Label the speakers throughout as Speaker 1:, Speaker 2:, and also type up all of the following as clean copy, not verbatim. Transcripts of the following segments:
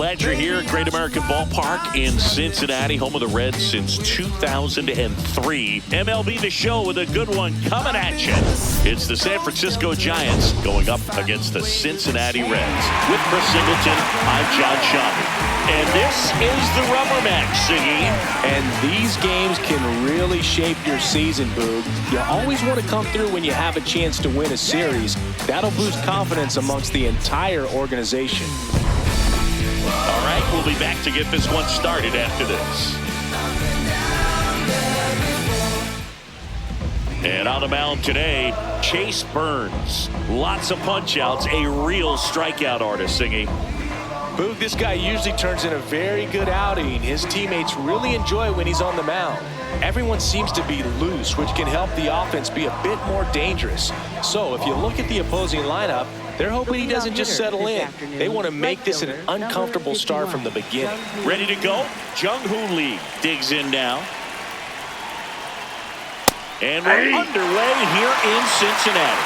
Speaker 1: Glad you're here at Great American Ballpark in Cincinnati, home of the Reds since 2003. MLB The Show with a good one coming at you. It's the San Francisco Giants going up against the Cincinnati Reds. With Chris Singleton, I'm John Schaubel. And this is the rubber match, Siggy.
Speaker 2: And these games can really shape your season, Boog. You always want to come through when you have a chance to win a series. That'll boost confidence amongst the entire organization.
Speaker 1: All right, we'll be back to get this one started after this. And on the mound today, Chase Burns. Lots of punch-outs, a real strikeout artist, Siggy.
Speaker 2: Boog, this guy usually turns in a very good outing. His teammates really enjoy when he's on the mound. Everyone seems to be loose, which can help the offense be a bit more dangerous. So if you look at the opposing lineup, they're hoping he doesn't just settle in. They want to make this an uncomfortable start from the beginning.
Speaker 1: Ready to go? Jung-Hoo Lee digs in now. And we're underway here in Cincinnati.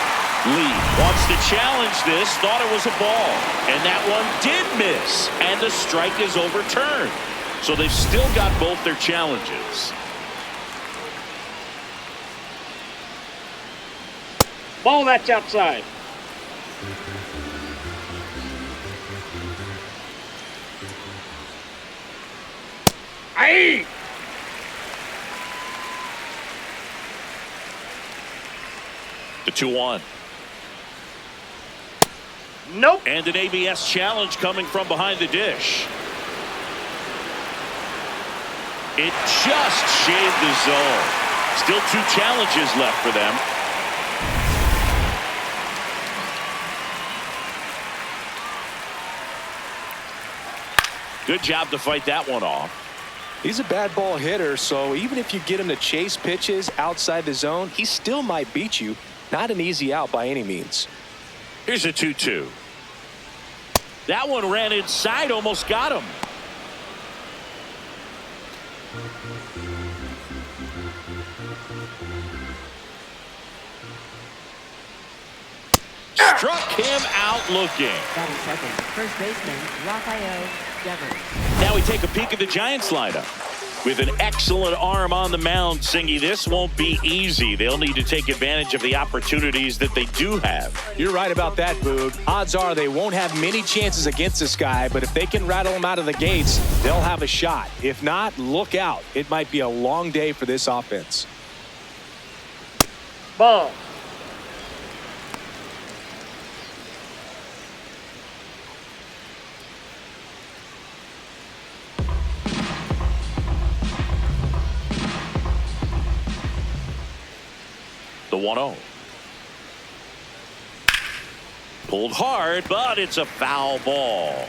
Speaker 1: Lee wants to challenge this, thought it was a ball, and that one did miss, and the strike is overturned. So they've still got both their challenges.
Speaker 3: Ball, that's outside. Aye.
Speaker 1: The 2-1.
Speaker 3: Nope.
Speaker 1: And an ABS challenge coming from behind the dish. It just shaved the zone. Still 2 challenges left for them. Good job to fight that one off.
Speaker 2: He's a bad ball hitter, so even if you get him to chase pitches outside the zone, he still might beat you. Not an easy out by any means.
Speaker 1: Here's a 2-2. That one ran inside, almost got him. Struck him out looking.
Speaker 4: Batting second, first baseman Rafael Devers.
Speaker 1: Now we take a peek at the Giants lineup. With an excellent arm on the mound, Singy, this won't be easy. They'll need to take advantage of the opportunities that they do have.
Speaker 2: You're right about that, Boog. Odds are they won't have many chances against this guy, but if they can rattle him out of the gates, they'll have a shot. If not, look out. It might be a long day for this offense.
Speaker 3: Ball.
Speaker 1: The 1-0. Pulled hard, but it's a foul ball.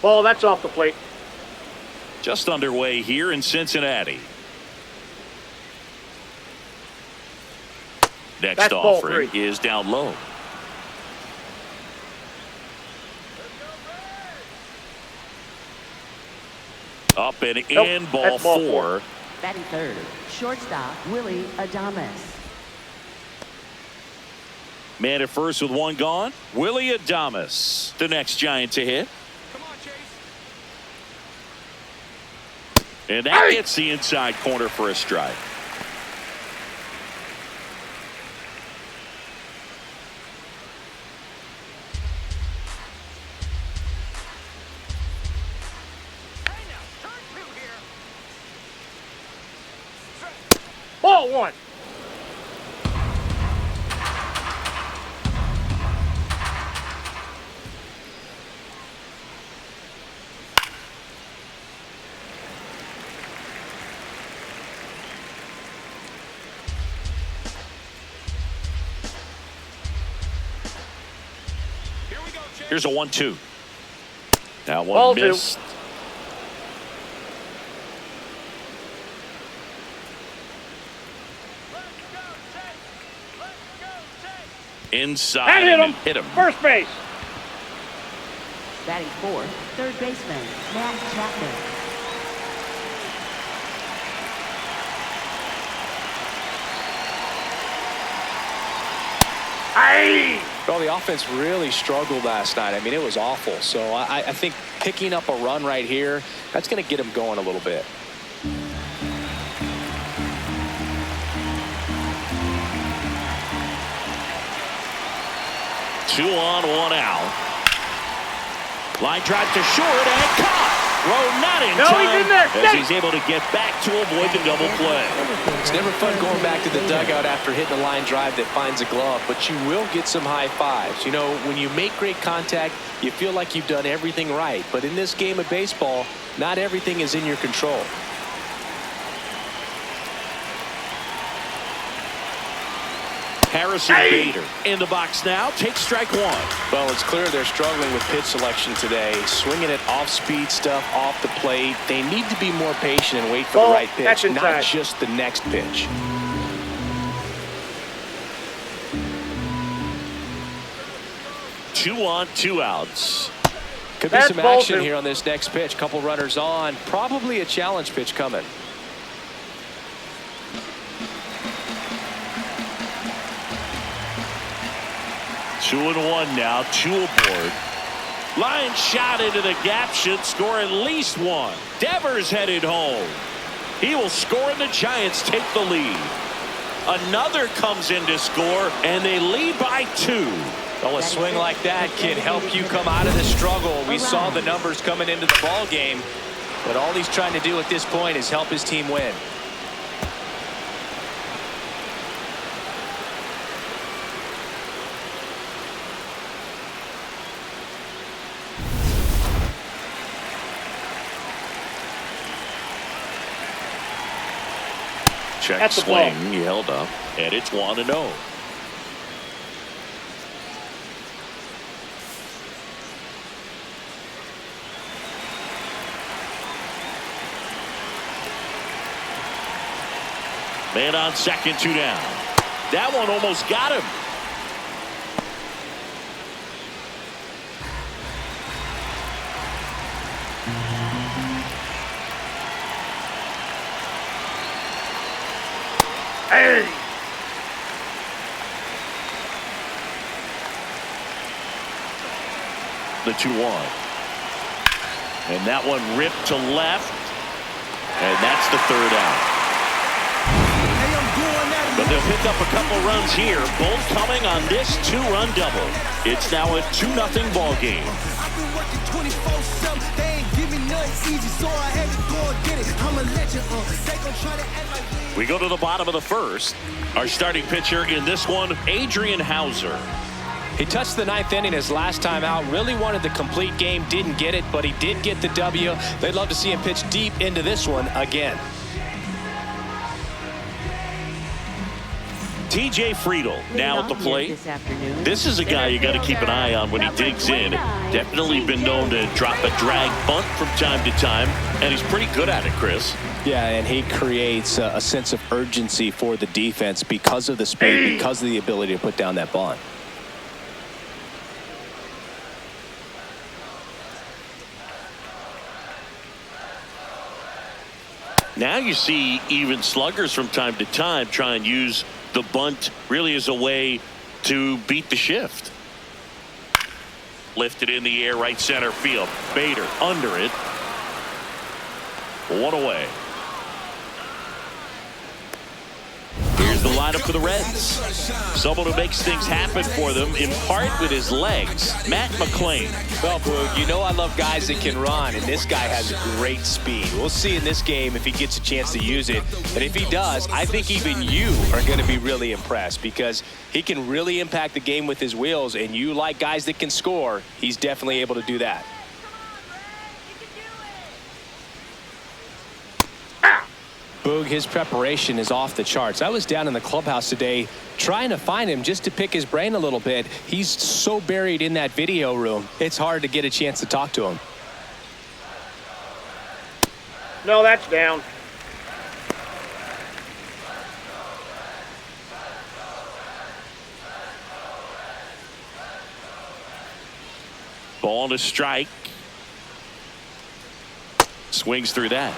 Speaker 3: Ball, that's off the plate.
Speaker 1: Just underway here in Cincinnati. Next
Speaker 3: That's ball
Speaker 1: offering
Speaker 3: 3.
Speaker 1: is down low. Up and in, ball 4.
Speaker 4: Batting third, shortstop Willie Adames.
Speaker 1: Man at first with 1 gone. Willie Adames, the next Giant to hit.
Speaker 5: Come on, Chase.
Speaker 1: And that gets the inside corner for a strike.
Speaker 3: Ball 1.
Speaker 1: Here's a 1-2. That one
Speaker 3: Ball
Speaker 1: missed.
Speaker 3: 2.
Speaker 1: Inside.
Speaker 3: That hit him.
Speaker 1: Hit him.
Speaker 3: First base.
Speaker 4: Batting fourth, third baseman Matt Chapman.
Speaker 3: Aye.
Speaker 2: Well, the offense really struggled last night. I mean, it was awful. So I think picking up a run right here, that's going to get them going a little bit.
Speaker 1: Two on, one out. Line drive to short and caught. Throw not in time.
Speaker 3: He's in there.
Speaker 1: As he's able to get back to avoid the double play.
Speaker 2: It's never fun going back to the dugout after hitting a line drive that finds a glove, but you will get some high fives. You know, when you make great contact, you feel like you've done everything right. But in this game of baseball, not everything is in your control.
Speaker 1: Harrison Bader in the box now. Takes strike one.
Speaker 2: Well, it's clear they're struggling with pitch selection today. Swinging it off-speed stuff off the plate. They need to be more patient and wait for the right pitch, not just the next pitch.
Speaker 1: Two on, two outs.
Speaker 2: Could be some action here on this next pitch. Couple runners on. Probably a challenge pitch coming.
Speaker 1: Two and one now, two aboard. Line shot into the gap, should score at least one. Devers headed home. He will score and the Giants take the lead. Another comes in to score and they lead by two.
Speaker 2: Well, a swing like that can help you come out of the struggle. We saw the numbers coming into the ball game, but all he's trying to do at this point is help his team win.
Speaker 1: Check swing, he held up, and it's 1-0. Man on second, two down. That one almost got him.
Speaker 3: Hey.
Speaker 1: The 2-1. And that one ripped to left. And that's the third out. But they'll pick up a couple runs here, both coming on this two-run double. It's now a 2-0 ball game. We go to the bottom of the first. Our starting pitcher in this one, Adrian Hauser.
Speaker 2: He touched the ninth inning his last time out. Really wanted the complete game, didn't get it, but he did get the W. They'd love to see him pitch deep into this one again.
Speaker 1: TJ Friedel now at the plate. This is a guy you got to keep an eye on when he digs in. Definitely been known to drop a drag bunt from time to time, and he's pretty good at it, Chris.
Speaker 2: Yeah, and he creates a sense of urgency for the defense because of the speed, because of the ability to put down that bunt.
Speaker 1: Now you see even sluggers from time to time try and use the bunt really as a way to beat the shift. Lifted in the air, right center field. Bader under it. One away. Here's the lineup for the Reds. Someone who makes things happen for them, in part with his legs, Matt McClain.
Speaker 2: Well, Boog, you know I love guys that can run, and this guy has great speed. We'll see in this game if he gets a chance to use it. And if he does, I think even you are going to be really impressed because he can really impact the game with his wheels, and you like guys that can score, he's definitely able to do that. Boog, his preparation is off the charts. I was down in the clubhouse today trying to find him just to pick his brain a little bit. He's so buried in that video room, it's hard to get a chance to talk to him.
Speaker 3: No, that's down.
Speaker 1: Ball to strike. Swings through that.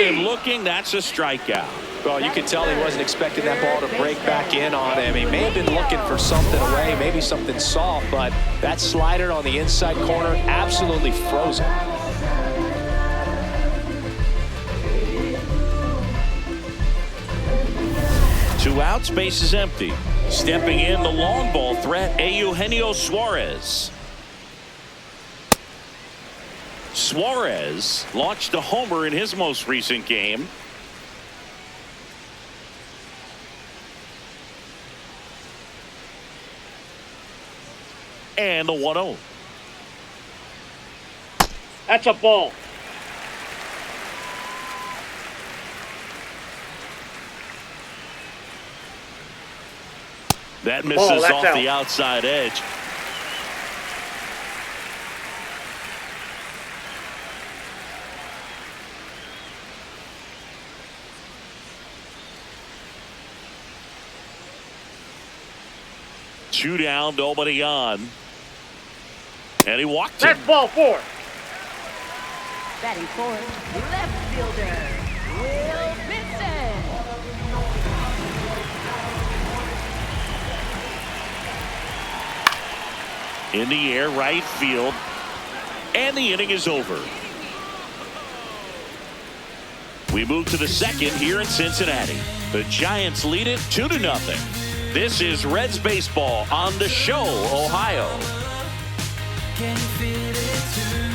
Speaker 1: him looking. That's a strikeout.
Speaker 2: Well, you could tell he wasn't expecting that ball to break back in on him. He may have been looking for something away, maybe something soft, but that slider on the inside corner absolutely froze him.
Speaker 1: Two outs, base is empty. Stepping in, the long ball threat, Eugenio Suarez. Suarez launched a homer in his most recent game. And the 1-0.
Speaker 3: That's a ball.
Speaker 1: That misses
Speaker 3: that's
Speaker 1: off
Speaker 3: out.
Speaker 1: the outside edge. Two down, nobody on. And he walked him.
Speaker 3: That's ball 4.
Speaker 4: Batting fourth, left fielder, Will Vincent.
Speaker 1: In the air, right field. And the inning is over. We move to the second here in Cincinnati. The Giants lead it 2-0. This is Reds baseball on the show, Ohio.
Speaker 5: Can you feel it too?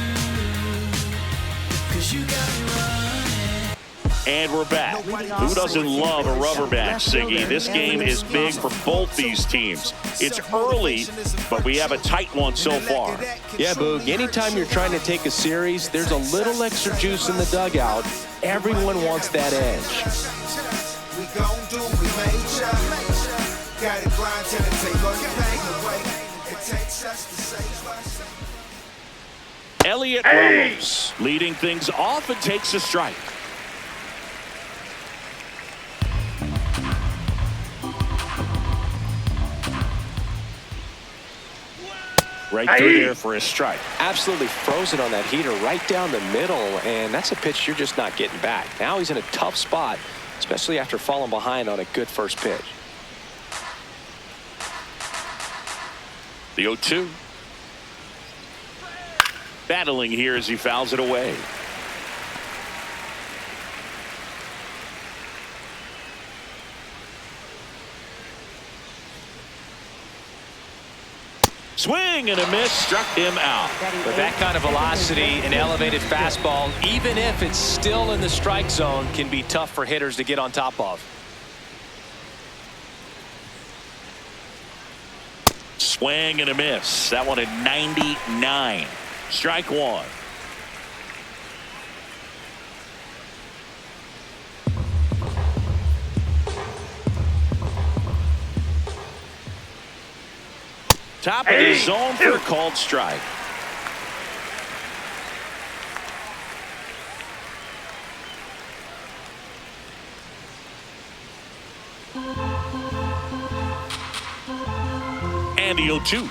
Speaker 5: 'Cause you got me running.
Speaker 1: And we're back. Who doesn't love a rubber match, Siggy? This game is big for both these teams. It's early, but we have a tight one so far.
Speaker 2: Yeah, Boog, anytime you're trying to take a series, there's a little extra juice in the dugout. Everyone wants that edge.
Speaker 6: We gon' do, we made sure. Gotta grind till it take all your pain away. It takes us to save us.
Speaker 1: Elliot Ramos leading things off and takes a strike. Right through there for a strike.
Speaker 2: Absolutely frozen on that heater right down the middle, and that's a pitch you're just not getting back. Now he's in a tough spot, especially after falling behind on a good first pitch.
Speaker 1: The 0-2. Battling here as he fouls it away. Swing and a miss, struck him out.
Speaker 2: But that kind of velocity and elevated fastball, even if it's still in the strike zone, can be tough for hitters to get on top of.
Speaker 1: Swing and a miss. That one at 99. Strike one. Top of the zone for a called strike. And the 0-2.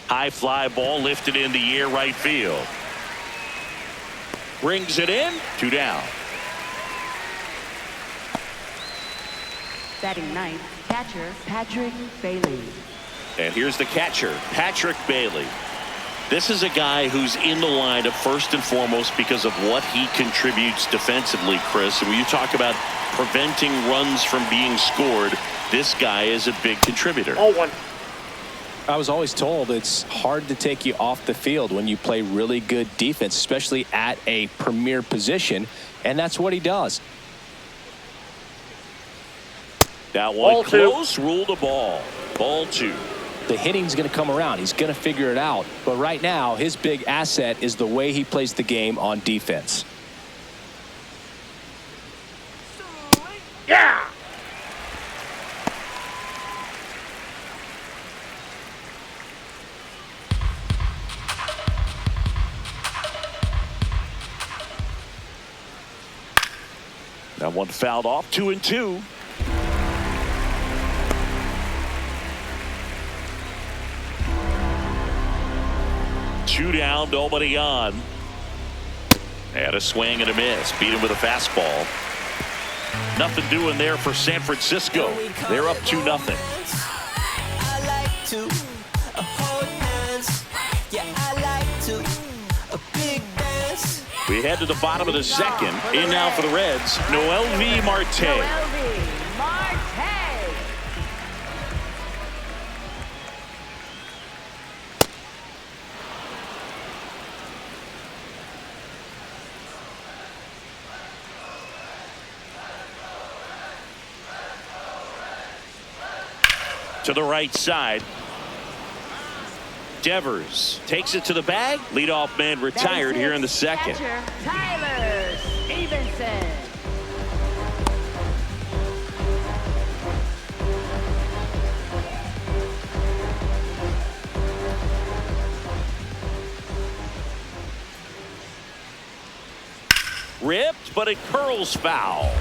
Speaker 1: High fly ball lifted in the air, right field. Brings it in. 2 down.
Speaker 4: Batting ninth, catcher Patrick Bailey.
Speaker 1: And here's the catcher, Patrick Bailey. This is a guy who's in the lineup first and foremost because of what he contributes defensively, Chris. And when you talk about preventing runs from being scored, this guy is a big contributor.
Speaker 3: 0-1.
Speaker 2: I was always told it's hard to take you off the field when you play really good defense, especially at a premier position, and that's what he does.
Speaker 1: That one
Speaker 3: Ball
Speaker 1: close, ruled a ball. Ball 2.
Speaker 2: The hitting's going to come around. He's going to figure it out. But right now, his big asset is the way he plays the game on defense.
Speaker 3: Yeah.
Speaker 1: That one fouled off. 2-2. Two down, nobody on. And a swing and a miss. Beat him with a fastball. Nothing doing there for San Francisco. They're up 2-0.
Speaker 5: I like to hold hands. Yeah, I like to a big dance.
Speaker 1: We head to the bottom of the second. In now for the Reds, Noel V. Marte.
Speaker 4: Noel V. Marte.
Speaker 1: To the right side. Devers takes it to the bag. Leadoff man retired here in the second.
Speaker 4: Catcher, Tyler Stevenson.
Speaker 1: Ripped, but it curls foul.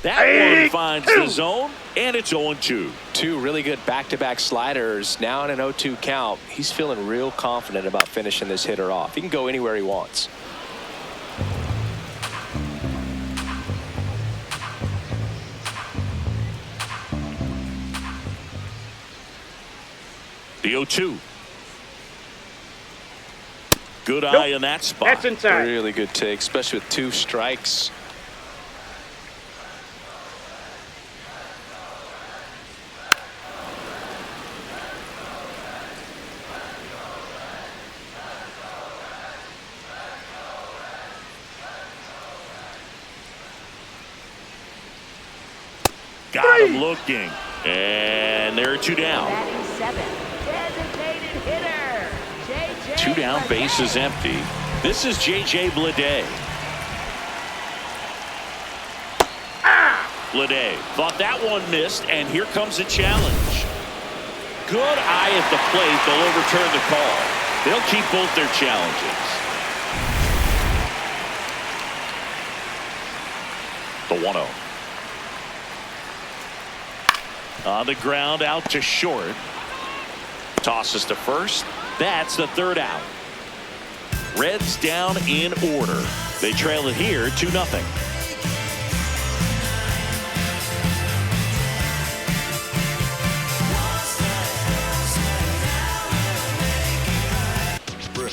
Speaker 1: That one finds the zone, and it's 0-2.
Speaker 2: Two really good back-to-back sliders. Now in an 0-2 count. He's feeling real confident about finishing this hitter off. He can go anywhere he wants.
Speaker 1: The 0-2. Good eye in that spot.
Speaker 3: That's inside.
Speaker 2: Really good take, especially with 2 strikes.
Speaker 1: Got him looking. And there are 2 down.
Speaker 4: Batting 7th. Designated hitter. J.J.
Speaker 1: 2 down, base is empty. This is J.J. Bleday. Bleday thought that one missed, and here comes a challenge. Good eye at the plate. They'll overturn the call. They'll keep both their challenges. The 1-0. On the ground, out to short. Tosses to first. That's the 3rd out. Reds down in order. They trail it here 2-0.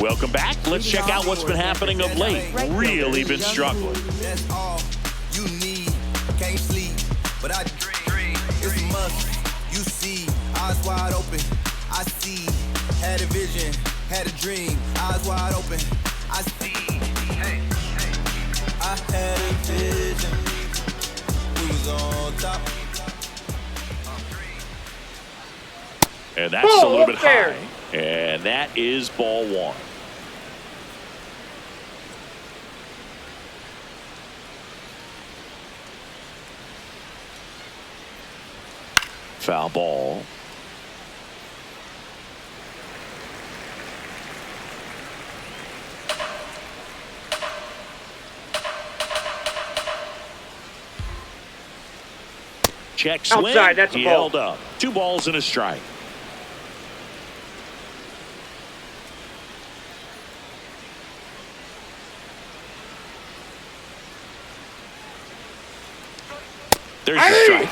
Speaker 1: Welcome back. Let's check out what's been happening of late. Really been struggling.
Speaker 6: That's all you need. Can't sleep, but I dream. It's a must. You see, eyes wide open. I see. Had a vision, had a dream. Eyes wide open. I see. Hey, hey. I had a vision. We was on top.
Speaker 1: And that's a little bit high. And that is ball 1. Foul ball. Check swing.
Speaker 3: Outside, that's a
Speaker 1: he
Speaker 3: ball.
Speaker 1: held up. 2 balls and a strike. There's a strike.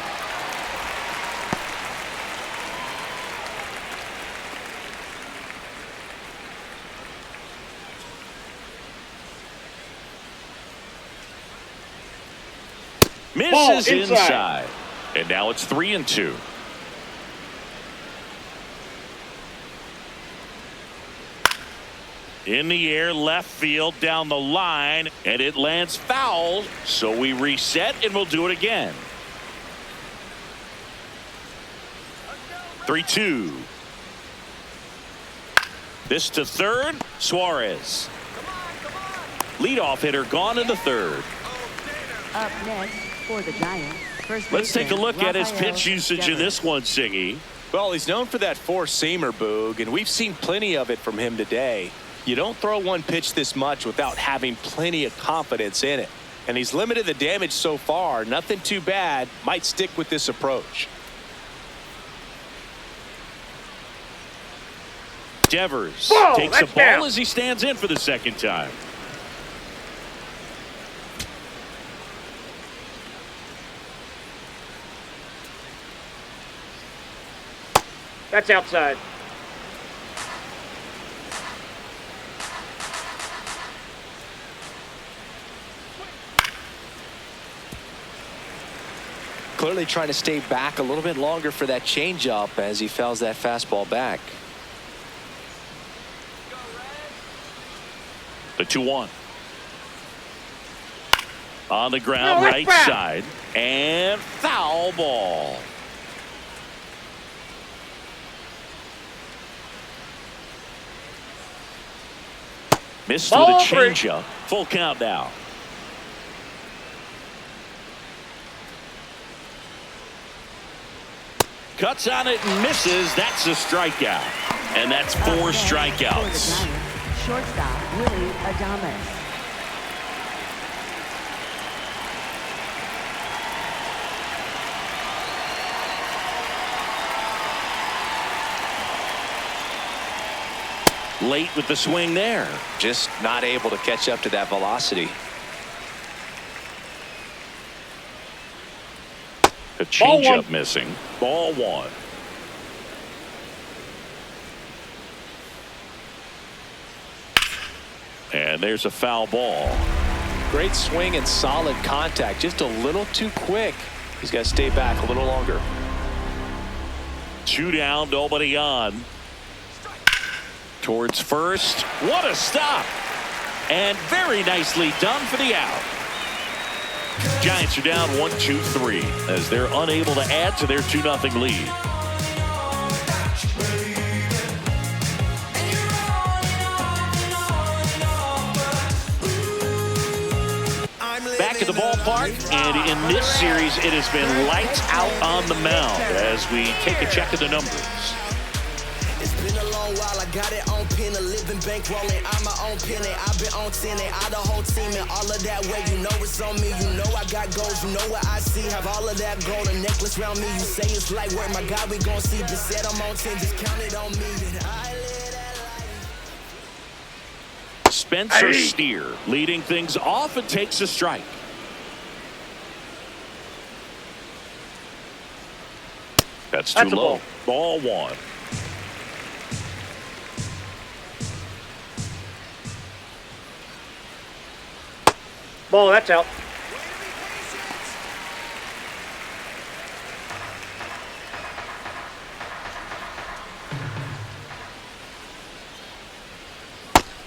Speaker 1: Misses inside. And now it's 3-2. In the air, left field, down the line, and it lands foul. So we reset, and we'll do it again. 3-2. This to third. Suarez. Leadoff hitter gone in the 3rd.
Speaker 4: Up next for the Giants.
Speaker 1: Let's take a look at his pitch usage in this one, Siggy.
Speaker 2: Well, he's known for that 4-seamer, Boog, and we've seen plenty of it from him today. You don't throw one pitch this much without having plenty of confidence in it. And he's limited the damage so far. Nothing too bad. Might stick with this approach.
Speaker 1: Devers
Speaker 3: Whoa,
Speaker 1: takes the
Speaker 3: that's
Speaker 1: ball
Speaker 3: down.
Speaker 1: as he stands in for the second time.
Speaker 3: That's outside.
Speaker 2: Clearly trying to stay back a little bit longer for that changeup as he fouls that fastball back.
Speaker 1: The 2-1. On the ground,
Speaker 3: No,
Speaker 1: right
Speaker 3: that's
Speaker 1: side. And foul ball. Missed with a
Speaker 3: Ball three.
Speaker 1: changeup. Full count now. Cuts on it and misses. That's a strikeout. And that's 4 strikeouts.
Speaker 4: Shortstop Willie Adames.
Speaker 1: Late with the swing there.
Speaker 2: Just not able to catch up to that velocity.
Speaker 1: A
Speaker 3: Ball
Speaker 1: changeup
Speaker 3: one.
Speaker 1: missing. Ball 1. And there's a foul ball.
Speaker 2: Great swing and solid contact. Just a little too quick. He's got to stay back a little longer.
Speaker 1: 2 down, nobody on. Towards first. What a stop. And very nicely done for the out. Giants are down 1-2-3 as they're unable to add to their 2-0 lead. Back at the ballpark, and in this series it has been lights out on the mound as we take a check of the numbers.
Speaker 6: It's been a long while, I got it on pin, a living bankrolling, I'm my own penny. I've been on 10 and I the whole team and all of that way. You know it's on me, you know I got goals, you know what I see. Have all of that gold, a necklace around me. You say it's light work, my God, we gon' see. Just said I'm on 10, just count it on me. And I live that life.
Speaker 1: Spencer
Speaker 3: Hey.
Speaker 1: Steer leading things off and takes a strike. That's too
Speaker 3: That's a
Speaker 1: low.
Speaker 3: ball.
Speaker 1: Ball 1.
Speaker 3: Ball, that's out.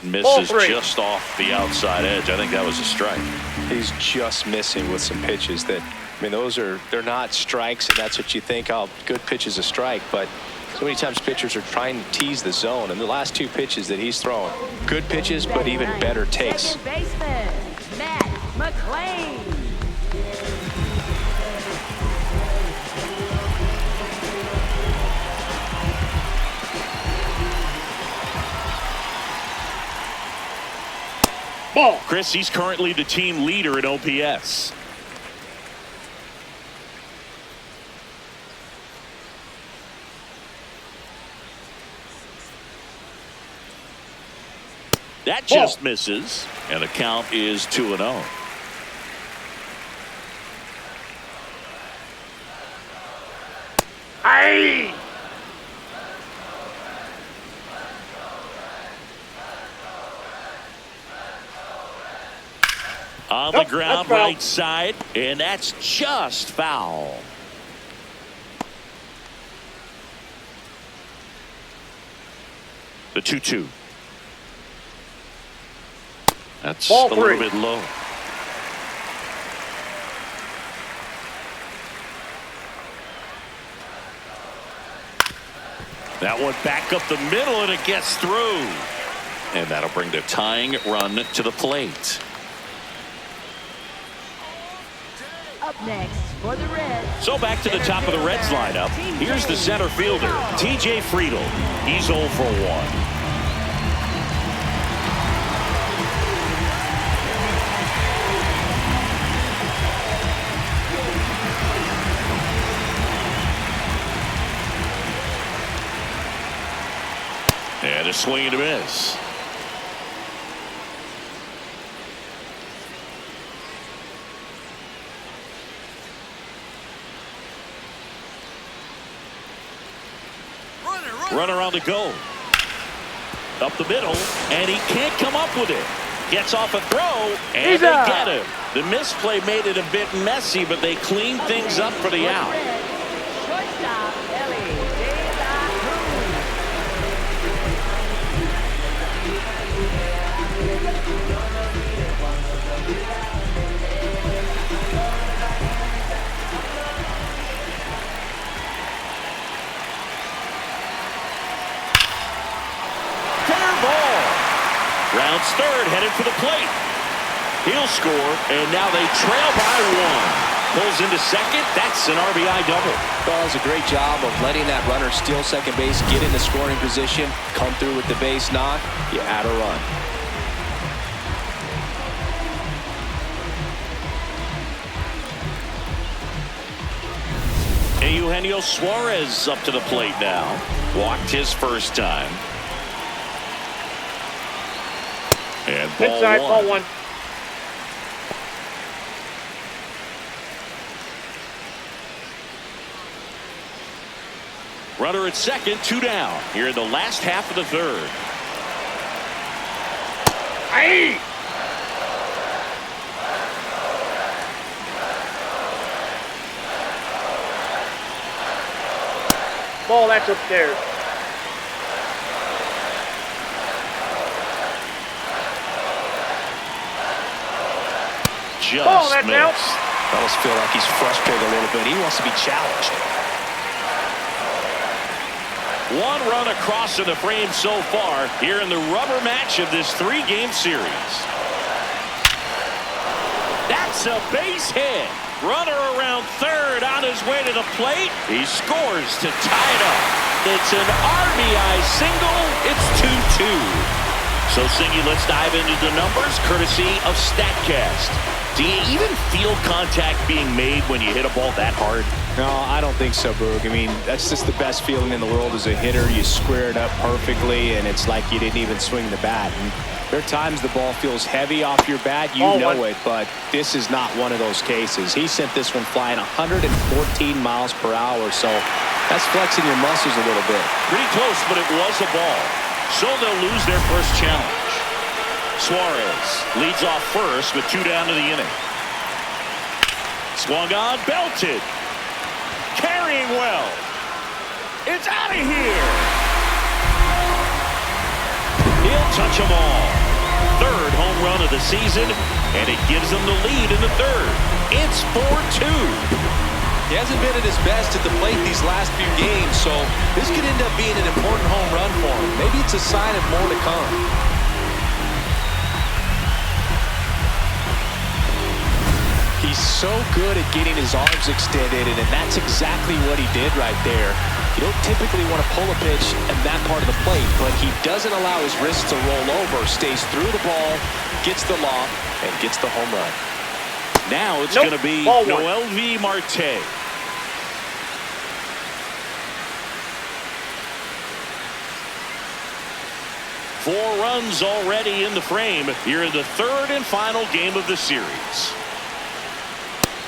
Speaker 1: Misses
Speaker 3: three.
Speaker 1: just off the outside edge. I think that was a strike.
Speaker 2: He's just missing with some pitches that, I mean, they're not strikes, and that's what you think, oh, good pitch is a strike, but so many times pitchers are trying to tease the zone, and the last 2 pitches that he's throwing, good pitches, but even better takes.
Speaker 4: Second baseman Matt McClain.
Speaker 3: Ball.
Speaker 1: Chris, he's currently the team leader in OPS. That just misses, and the count is 2-0.
Speaker 3: Hey!
Speaker 1: On
Speaker 3: Nope,
Speaker 1: the ground,
Speaker 3: that's foul.
Speaker 1: right side, and that's just foul. The 2-2. That's
Speaker 3: Ball
Speaker 1: a little
Speaker 3: three.
Speaker 1: bit low. That one back up the middle, and it gets through. And that'll bring the tying run to the plate.
Speaker 4: Up next for the Reds.
Speaker 1: So back to the top of the Reds lineup. Here's the center fielder, TJ Friedl. He's 0 for 1. And a swing and a miss. Runner on the go. Up the middle, and he can't come up with it. Gets off a throw, and they get him. The misplay made it a bit messy, but they cleaned things up for the out.
Speaker 4: Shortstop, Ellie De La Cruz.
Speaker 1: Fair ball. Rounds third, headed for the plate. He'll score, and now they trail by one. Pulls into second. That's an RBI double.
Speaker 2: Well, it was a great job of letting that runner steal second base, get into scoring position, come through with the base knock. You add a run.
Speaker 1: And Eugenio Suarez up to the plate now. Walked his first time. And ball
Speaker 3: Inside,
Speaker 1: one.
Speaker 3: ball one.
Speaker 1: Runner at second, 2 down. Here in the last half of the third.
Speaker 3: Aye. Ball, that's upstairs.
Speaker 1: Just
Speaker 3: Ball, that's out.
Speaker 1: missed.
Speaker 2: I almost feel like he's frustrated a little bit. He wants to be challenged.
Speaker 1: One run across in the frame so far here in the rubber match of this 3-game series. That's a base hit. Runner around third on his way to the plate. He scores to tie it up. It's an RBI single. It's 2-2. So, Singy, let's dive into the numbers courtesy of StatCast. Do you even feel contact being made when you hit a ball that hard?
Speaker 2: No, I don't think so, Boog. I mean, that's just the best feeling in the world as a hitter. You square it up perfectly, and it's like you didn't even swing the bat. And there are times the ball feels heavy off your bat. You know it, but this is not one of those cases. He sent this one flying 114 miles per hour, so that's flexing your muscles a little bit.
Speaker 1: Pretty close, but it was a ball. So they'll lose their first challenge. Suarez leads off first with 2 down to the inning. Swung on, belted. Carrying well. It's out of here. He'll touch them all. Third home run of the season, and it gives them the lead in the third. It's 4-2.
Speaker 2: He hasn't been at his best at the plate these last few games, so this could end up being an important home run for him. Maybe it's a sign of more to come. He's so good at getting his arms extended, and that's exactly what he did right there. You don't typically want to pull a pitch in that part of the plate, but he doesn't allow his wrists to roll over, stays through the ball, gets the loft, and gets the home run.
Speaker 1: Now it's going to be Noel V. Marte. Four runs already in the frame here in the third and final game of the series.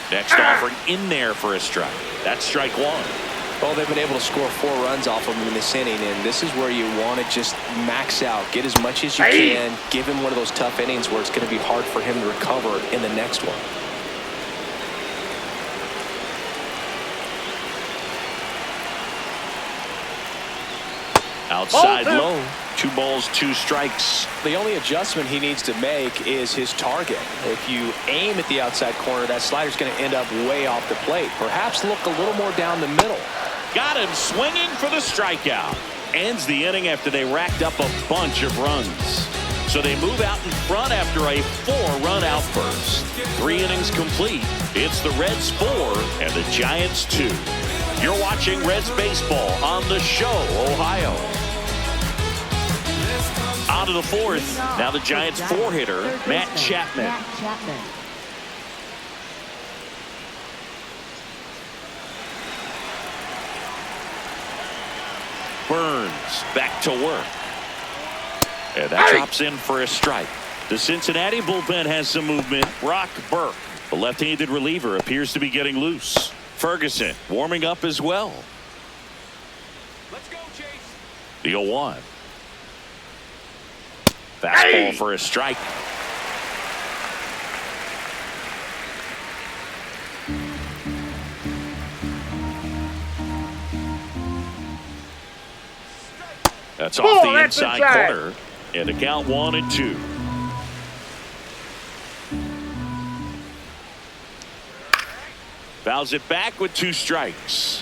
Speaker 1: Next offering in there for a strike. That's strike one.
Speaker 2: Well, they've been able to score 4 runs off of him in this inning, and this is where you want to just max out, get as much as you can, give him one of those tough innings where it's going to be hard for him to recover in the next one.
Speaker 1: Outside low. 2 balls, 2 strikes.
Speaker 2: The only adjustment he needs to make is his target. If you aim at the outside corner, that slider's going to end up way off the plate. Perhaps look a little more down the middle.
Speaker 1: Got him swinging for the strikeout. Ends the inning after they racked up a bunch of runs. So they move out in front after a 4-run outburst. 3 innings complete. It's the Reds 4 and the Giants 2. You're watching Reds baseball on The Show, Ohio. On to the fourth. Now the Giants 4-hitter, Matt Chapman. Burns back to work. And that drops in for a strike. The Cincinnati bullpen has some movement. Brock Burke, the left-handed reliever, appears to be getting loose. Ferguson warming up as well.
Speaker 2: Let's go, Chase.
Speaker 1: The 0-1. Fastball for a strike. That's off the inside corner. And the count 1-2. Fouls it back with 2 strikes.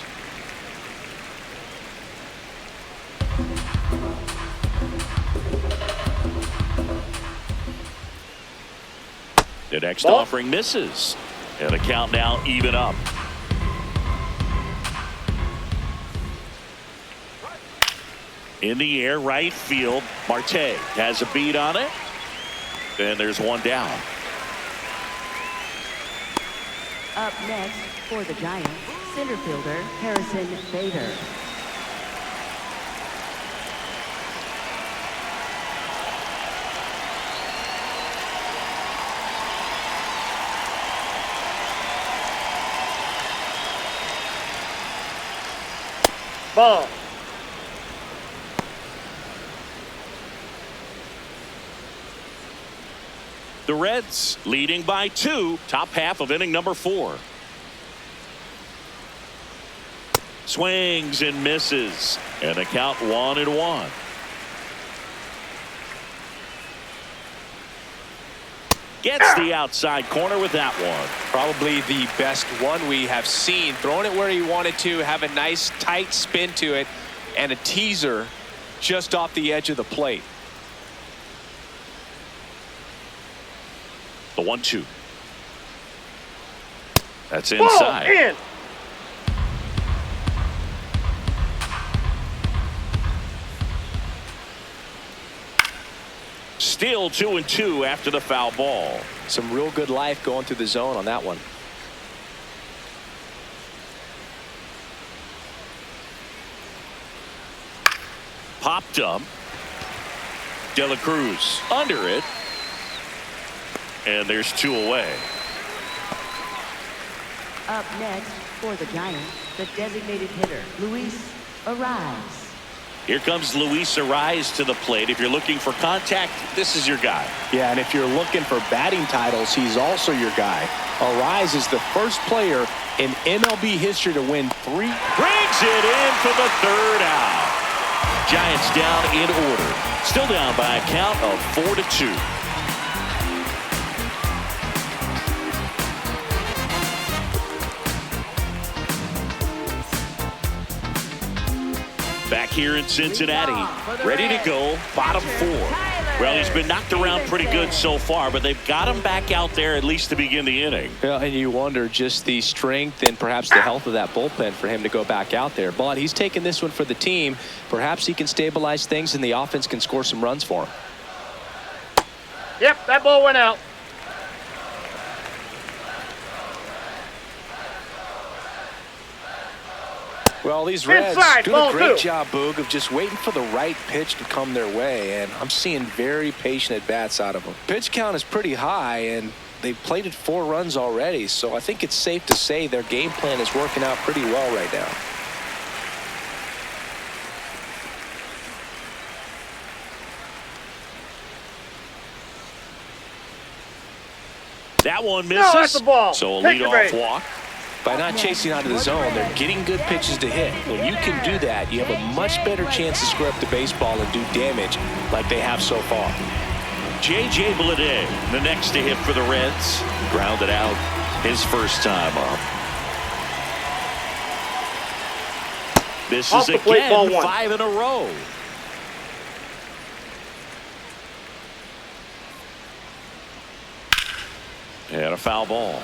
Speaker 1: The next offering misses. And the count now even up. In the air, right field. Marte has a beat on it. And there's one down.
Speaker 4: Up next for the Giants, center fielder Harrison Bader.
Speaker 3: Ball.
Speaker 1: The Reds leading by 2, top half of inning number 4. Swings and misses, and the count 1-1. Gets the outside corner with that one.
Speaker 2: Probably the best one we have seen. Throwing it where he wanted to, have a nice tight spin to it, and a teaser just off the edge of the plate.
Speaker 1: The 1-2. That's inside.
Speaker 3: Ball in.
Speaker 1: Still 2-2 after the foul ball.
Speaker 2: Some real good life going through the zone on that one.
Speaker 1: Popped up. De La Cruz under it. And there's 2 away.
Speaker 4: Up next for the Giants, the designated hitter Luis Ariz.
Speaker 1: Here comes Luis Ariz to the plate. If you're looking for contact, this is your guy.
Speaker 2: Yeah, and if you're looking for batting titles, he's also your guy. Ariz is the first player in MLB history to win 3.
Speaker 1: Brings it in for the 3rd out. Giants down in order. Still down by a count of 4-2. Back here in Cincinnati, ready to go, bottom 4. Well, he's been knocked around pretty good so far, but they've got him back out there at least to begin the inning.
Speaker 2: Yeah, and you wonder just the strength and perhaps the health of that bullpen for him to go back out there. But he's taking this one for the team. Perhaps he can stabilize things and the offense can score some runs for him.
Speaker 3: Yep, that ball went out.
Speaker 2: Well, these Reds
Speaker 3: Inside,
Speaker 2: doing a
Speaker 3: ball
Speaker 2: great
Speaker 3: 2.
Speaker 2: job, Boog, of just waiting for the right pitch to come their way, and I'm seeing very patient at-bats out of them. Pitch count is pretty high, and they've plated 4 runs already, so I think it's safe to say their game plan is working out pretty well right now.
Speaker 1: That one misses.
Speaker 3: No, that's a ball.
Speaker 1: So a
Speaker 3: Take your
Speaker 1: leadoff
Speaker 3: break.
Speaker 1: walk.
Speaker 2: By not chasing out of the zone, they're getting good pitches to hit. When you can do that, you have a much better chance to square up the baseball and do damage like they have so far.
Speaker 1: J.J. Bleday, the next to hit for the Reds. Grounded out his first time up. This
Speaker 3: Off
Speaker 1: is
Speaker 3: the plate, ball
Speaker 1: again
Speaker 3: 1.
Speaker 1: 5 in a row. And a foul ball.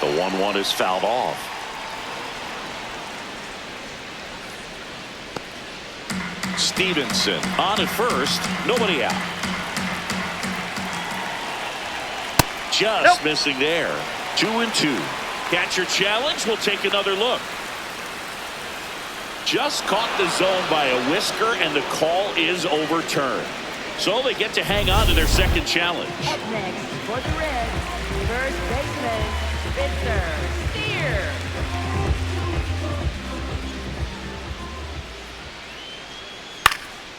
Speaker 1: The 1-1 is fouled off. Stevenson on at first, nobody out. just missing there. 2-2. Catcher challenge. We'll take another look. Just caught the zone by a whisker, and the call is overturned. So they get to hang on to their second challenge.
Speaker 4: Up next for the Reds, first baseman, Spencer Steer.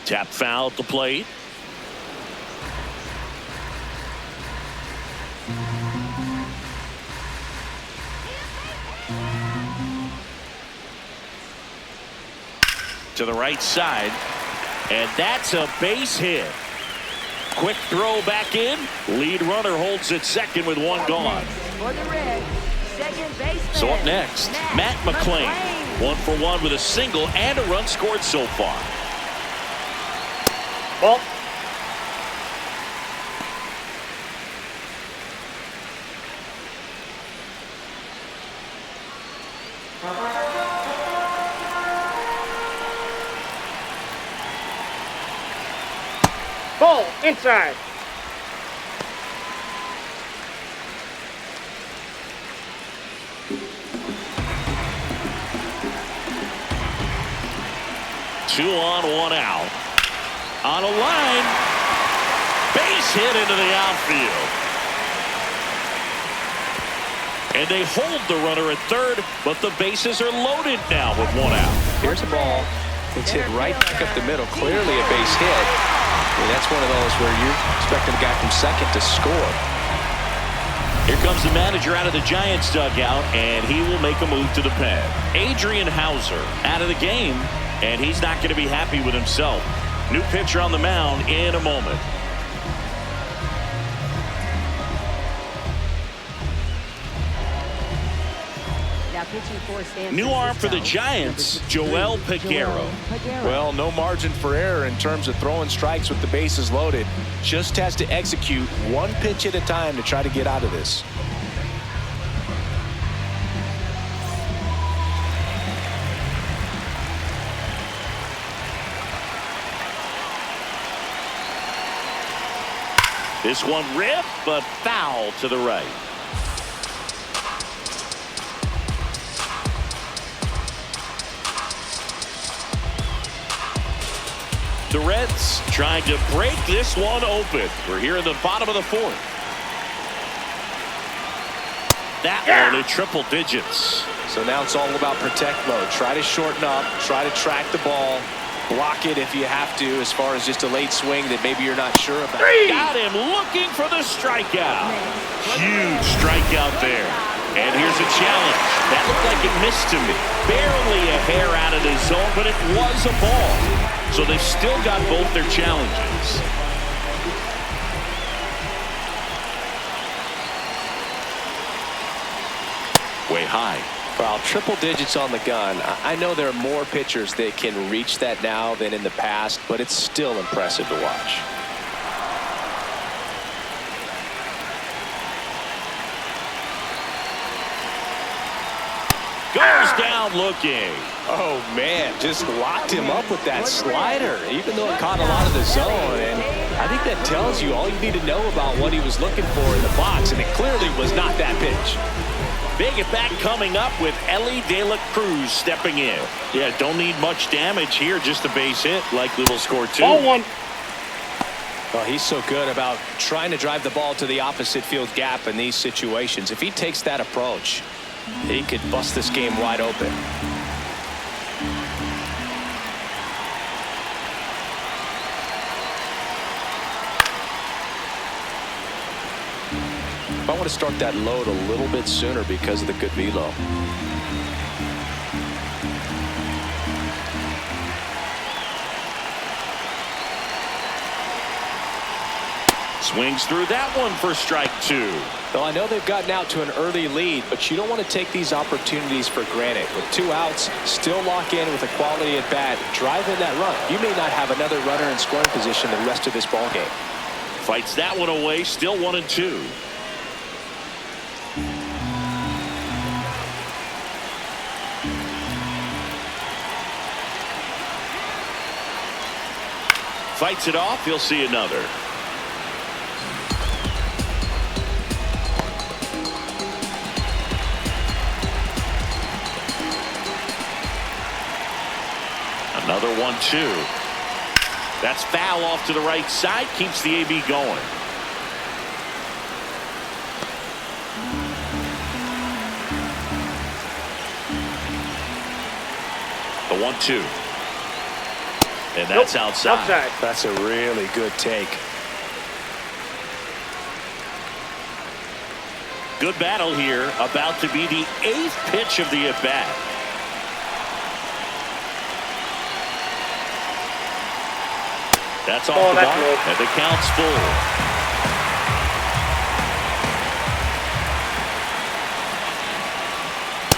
Speaker 1: Tap foul at the plate. To the right side, and that's a base hit. Quick throw back in. Lead runner holds at second with one gone.
Speaker 4: For the Reds, second baseman.
Speaker 1: So up next, Matt McClain. 1-for-1 with a single and a run scored so far.
Speaker 3: Ball. Ball inside.
Speaker 1: Two on, one out. On a line. Base hit into the outfield. And they hold the runner at third, but the bases are loaded now with one out.
Speaker 2: Here's a ball. It's hit right back up the middle. Clearly a base hit. And that's one of those where you're expecting a guy from second to score.
Speaker 1: Here comes the manager out of the Giants dugout, and he will make a move to the pen. Adrian Hauser out of the game, and he's not going to be happy with himself. New pitcher on the mound in a moment.
Speaker 4: Now pitching for San
Speaker 1: New arm for the
Speaker 4: Francisco,
Speaker 1: Giants,
Speaker 4: number 63,
Speaker 1: Joel Peguero.
Speaker 2: Well, no margin for error in terms of throwing strikes with the bases loaded. Just has to execute one pitch at a time to try to get out of this.
Speaker 1: This one ripped, but foul to the right. The Reds trying to break this one open. We're here in the bottom of the fourth. That one in triple digits.
Speaker 2: So now it's all about protect mode. Try to shorten up, try to track the ball, block it if you have to, as far as just a late swing that maybe you're not sure about.
Speaker 1: Got him looking for the strikeout. Huge strikeout there. And here's a challenge. That looked like it missed to me. Barely a hair out of the zone, but it was a ball. So they've still got both their challenges. Way high.
Speaker 2: Well, triple digits on the gun. I know there are more pitchers that can reach that now than in the past, but it's still impressive to watch.
Speaker 1: Goes down looking.
Speaker 2: Oh, man, just locked him up with that slider, even though it caught a lot of the zone. And I think that tells you all you need to know about what he was looking for in the box, and it clearly was not that pitch.
Speaker 1: Big at bat coming up with Ellie De La Cruz stepping in. Yeah, don't need much damage here, just a base hit. Likely will score two.
Speaker 3: Ball one.
Speaker 2: Well, he's so good about trying to drive the ball to the opposite field gap in these situations. If he takes that approach, he could bust this game wide open. I want to start that load a little bit sooner because of the good velo.
Speaker 1: Swings through that one for strike two.
Speaker 2: Well, I know they've gotten out to an early lead, but you don't want to take these opportunities for granted. With two outs, still lock in with a quality at bat, drive in that run. You may not have another runner in scoring position the rest of this ball game.
Speaker 1: Fights that one away, still 1-2. Fights it off, he'll see another. Another 1-2. That's foul off to the right side. Keeps the AB going. The 1-2. And that's outside.
Speaker 2: That's a really good take.
Speaker 1: Good battle here. About to be the 8th pitch of the at-bat. That's off the mark, and the count's full.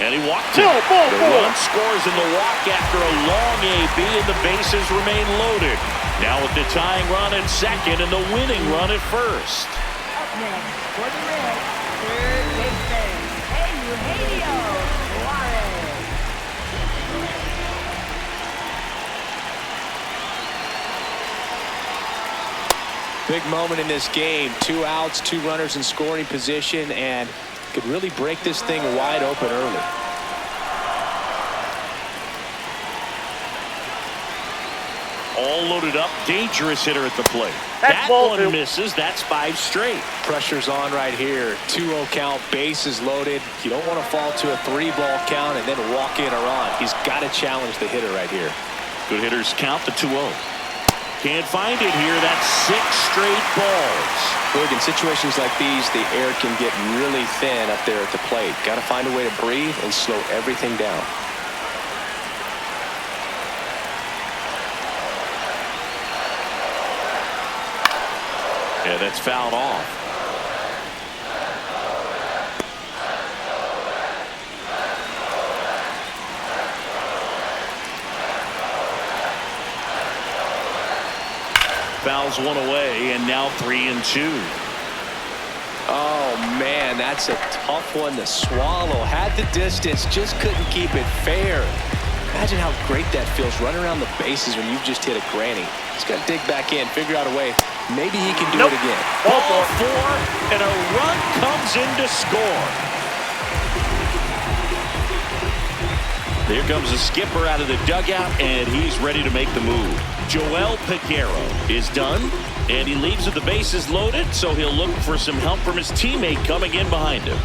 Speaker 1: And he walked it. The run scores in the walk after a long AB, and the bases remain loaded. Now with the tying run at second and the winning run at first.
Speaker 4: Up next for the Reds, third baseman, Eugenio Suarez.
Speaker 2: Big moment in this game. 2 outs, 2 runners in scoring position, and could really break this thing wide open early.
Speaker 1: All loaded up, dangerous hitter at the plate. That one misses. That's 5 straight.
Speaker 2: Pressure's on right here. 2-0 count, bases loaded. You don't want to fall to a 3-ball count and then walk in or on. He's got to challenge the hitter right here.
Speaker 1: Good hitters count the 2-0. Can't find it here. That's 6 straight balls.
Speaker 2: Look, in situations like these, the air can get really thin up there at the plate. Got to find a way to breathe and slow everything down.
Speaker 1: Yeah, that's fouled off. Fouls one away, and now 3-2.
Speaker 2: Oh, man, that's a tough one to swallow. Had the distance, just couldn't keep it fair. Imagine how great that feels, running around the bases when you've just hit a granny. He's got to dig back in, figure out a way. Maybe he can do it again.
Speaker 1: Ball 4, and a run comes in to score. Here comes the skipper out of the dugout, and he's ready to make the move. Joel Peguero is done, and he leaves with the bases loaded, so he'll look for some help from his teammate coming in behind him.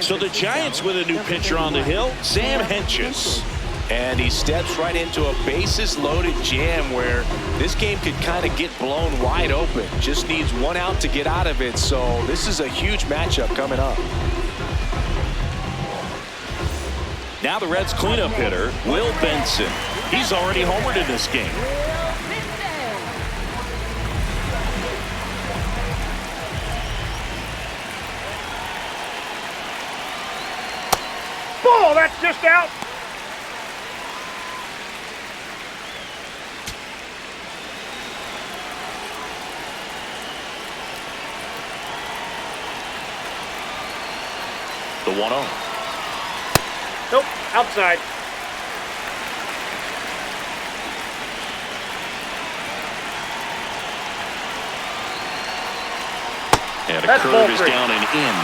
Speaker 1: So the Giants with a new pitcher on the hill, Sam Hentges.
Speaker 2: And he steps right into a bases-loaded jam where this game could kind of get blown wide open. Just needs 1 out to get out of it, so this is a huge matchup coming up.
Speaker 1: Now the Reds cleanup hitter, Will Benson. He's already homered in this game.
Speaker 3: Ball, that's just out.
Speaker 1: The 1-0.
Speaker 3: Nope, outside.
Speaker 1: And a curve is down and in.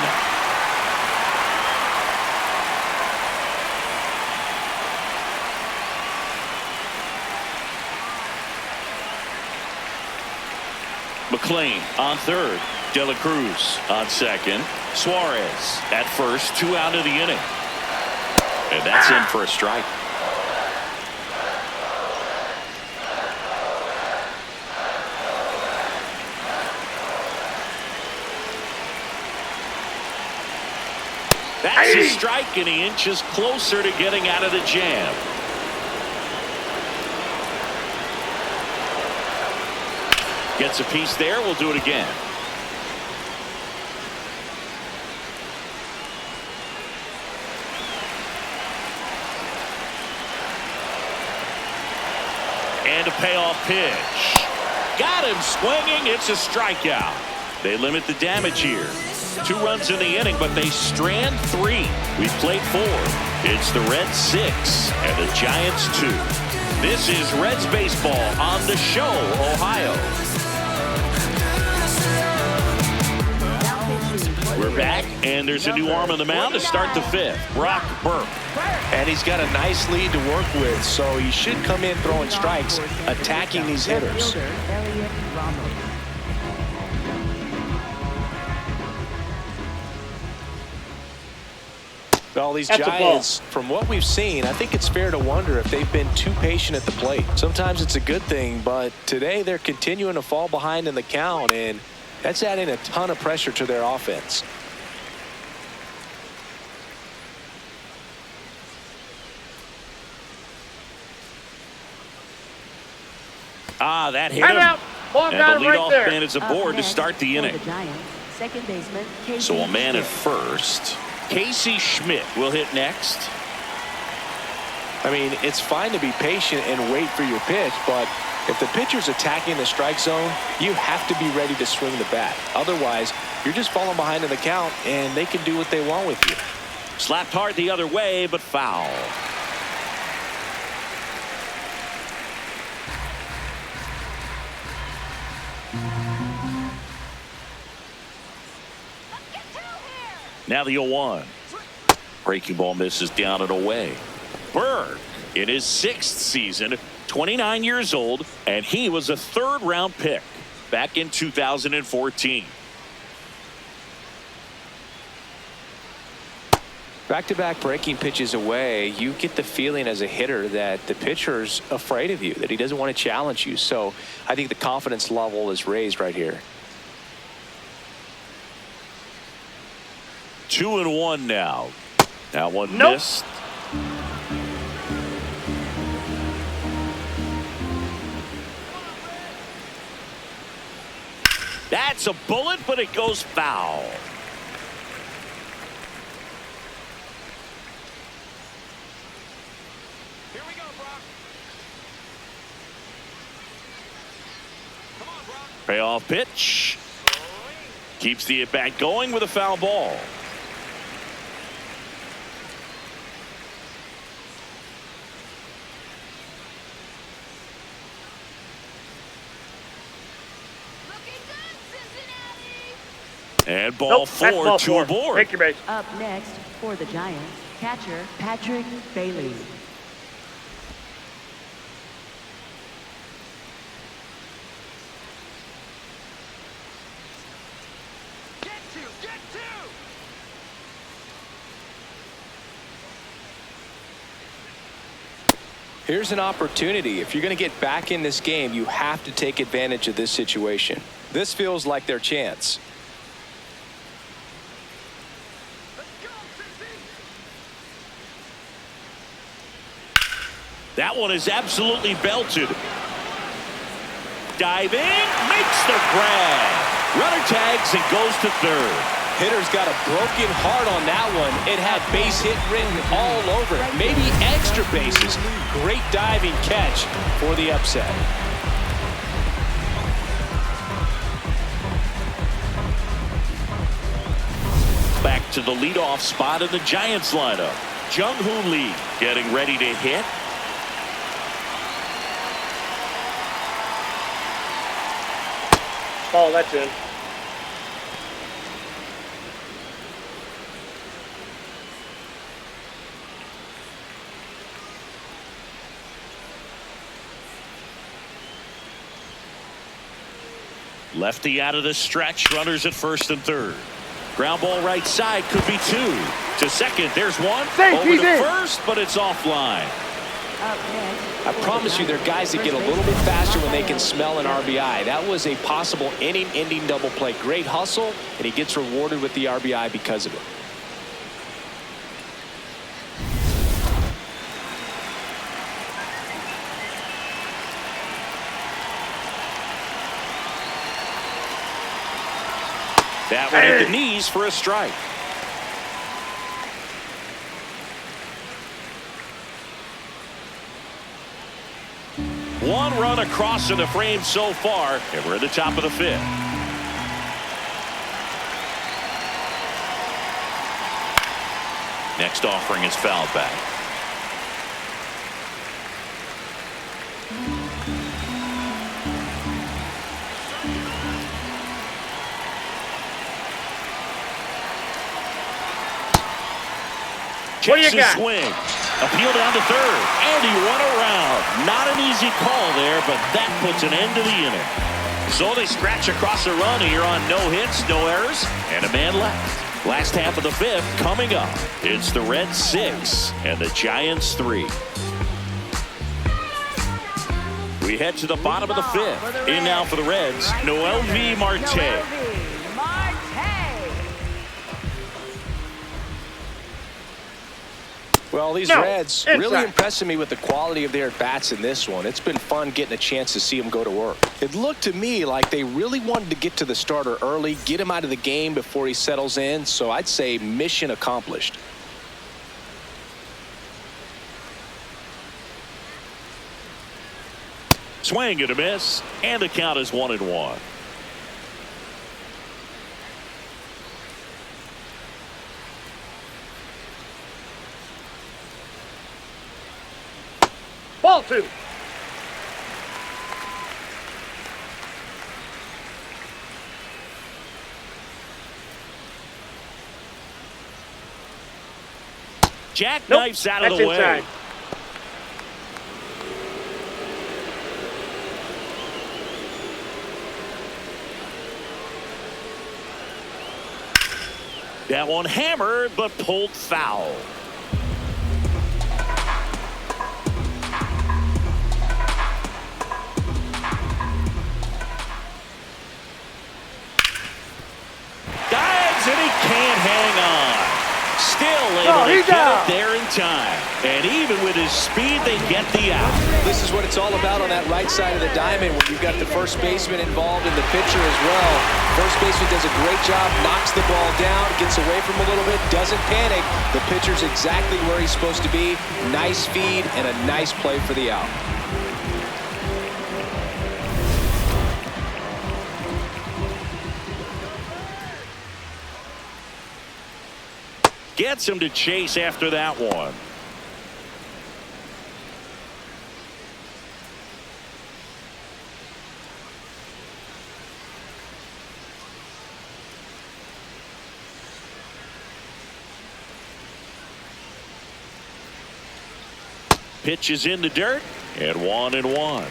Speaker 1: McLean on third. De La Cruz on second. Suarez at first. 2 out of the inning. And that's in for a strike. That's a strike, and he inches closer to getting out of the jam. Gets a piece there. We'll do it again. And a payoff pitch. Got him swinging. It's a strikeout. They limit the damage here. 2 runs in the inning, but they strand 3. We've played 4. It's the Reds 6 and the Giants 2. This is Reds baseball on the Show, Ohio.
Speaker 4: Now pitching for
Speaker 1: We're back, and there's a new arm on the mound to start the fifth. Brock Burke.
Speaker 2: And he's got a nice lead to work with, so he should come in throwing strikes, attacking these hitters. All these Giants, from what we've seen, I think it's fair to wonder if they've been too patient at the plate. Sometimes it's a good thing, but today they're continuing to fall behind in the count, and that's adding a ton of pressure to their offense.
Speaker 1: That hit him. And the leadoff man is aboard to start the inning.
Speaker 4: Second baseman,
Speaker 1: So a man at first. Casey Schmidt will hit next.
Speaker 2: I mean, it's fine to be patient and wait for your pitch, but if the pitcher's attacking the strike zone, you have to be ready to swing the bat. Otherwise, you're just falling behind in the count, and they can do what they want with you.
Speaker 1: Slapped hard the other way, but foul. Now the 0-1. Breaking ball misses down and away. Burke in his 6th season, 29 years old, and he was a 3rd-round pick back in 2014.
Speaker 2: Back-to-back breaking pitches away, you get the feeling as a hitter that the pitcher's afraid of you, that he doesn't want to challenge you. So I think the confidence level is raised right here.
Speaker 1: 2-1 now. That one missed. That's a bullet, but it goes foul.
Speaker 2: Here we go, Brock. Come on, Brock.
Speaker 1: Payoff pitch. Keeps the at-bat going with a foul ball. And ball four to aboard.
Speaker 3: Take your base.
Speaker 4: Up next for the Giants, catcher Patrick Bailey.
Speaker 2: Here's an opportunity. If you're going to get back in this game, you have to take advantage of this situation. This feels like their chance.
Speaker 1: That one is absolutely belted. Diving, makes the grab. Runner tags and goes to third.
Speaker 2: Hitter's got a broken heart on that one. It had base hit written all over it. Maybe extra bases. Great diving catch for the upset.
Speaker 1: Back to the leadoff spot in the Giants lineup. Jung-Hoo Lee getting ready to hit.
Speaker 3: Oh, that's in.
Speaker 1: Lefty out of the stretch. Runners at first and third. Ground ball right side, could be 2. To second, there's one. Over to first, but it's offline.
Speaker 2: I promise you, there are guys that get a little bit faster when they can smell an RBI. That was a possible inning-ending double play. Great hustle, and he gets rewarded with the RBI because of it.
Speaker 1: That one at the knees for a strike. One run across in the frame so far, and we're at the top of the 5th. Next offering is fouled back.
Speaker 3: What do you
Speaker 1: Checks his
Speaker 3: got?
Speaker 1: swing. Appeal down to third. And he won around. Not an easy call there, but that puts an end to the inning. So they scratch across the run here on no hits, no errors, and a man left. Last half of the fifth coming up. It's the Reds 6 and the Giants 3. We head to the bottom of the fifth. In now for the Reds, Noel V. Marte.
Speaker 2: Well, these Reds really impressing me with the quality of their at-bats in this one. It's been fun getting a chance to see them go to work. It looked to me like they really wanted to get to the starter early, get him out of the game before he settles in. So I'd say mission accomplished.
Speaker 1: Swing and a miss, and the count is 1-1.
Speaker 3: Ball 2.
Speaker 1: Jackknifes out of
Speaker 3: That's
Speaker 1: the way.
Speaker 3: inside.
Speaker 1: That one hammered, but pulled foul. Dives, and he can't hang on. Still able to get it there in time. And even with his speed, they get the out.
Speaker 2: This is what it's all about on that right side of the diamond when you've got the first baseman involved and the pitcher as well. First baseman does a great job, knocks the ball down, gets away from him a little bit, doesn't panic. The pitcher's exactly where he's supposed to be. Nice feed and a nice play for the out.
Speaker 1: Gets him to chase after that one. Pitch is in the dirt, and 1-1.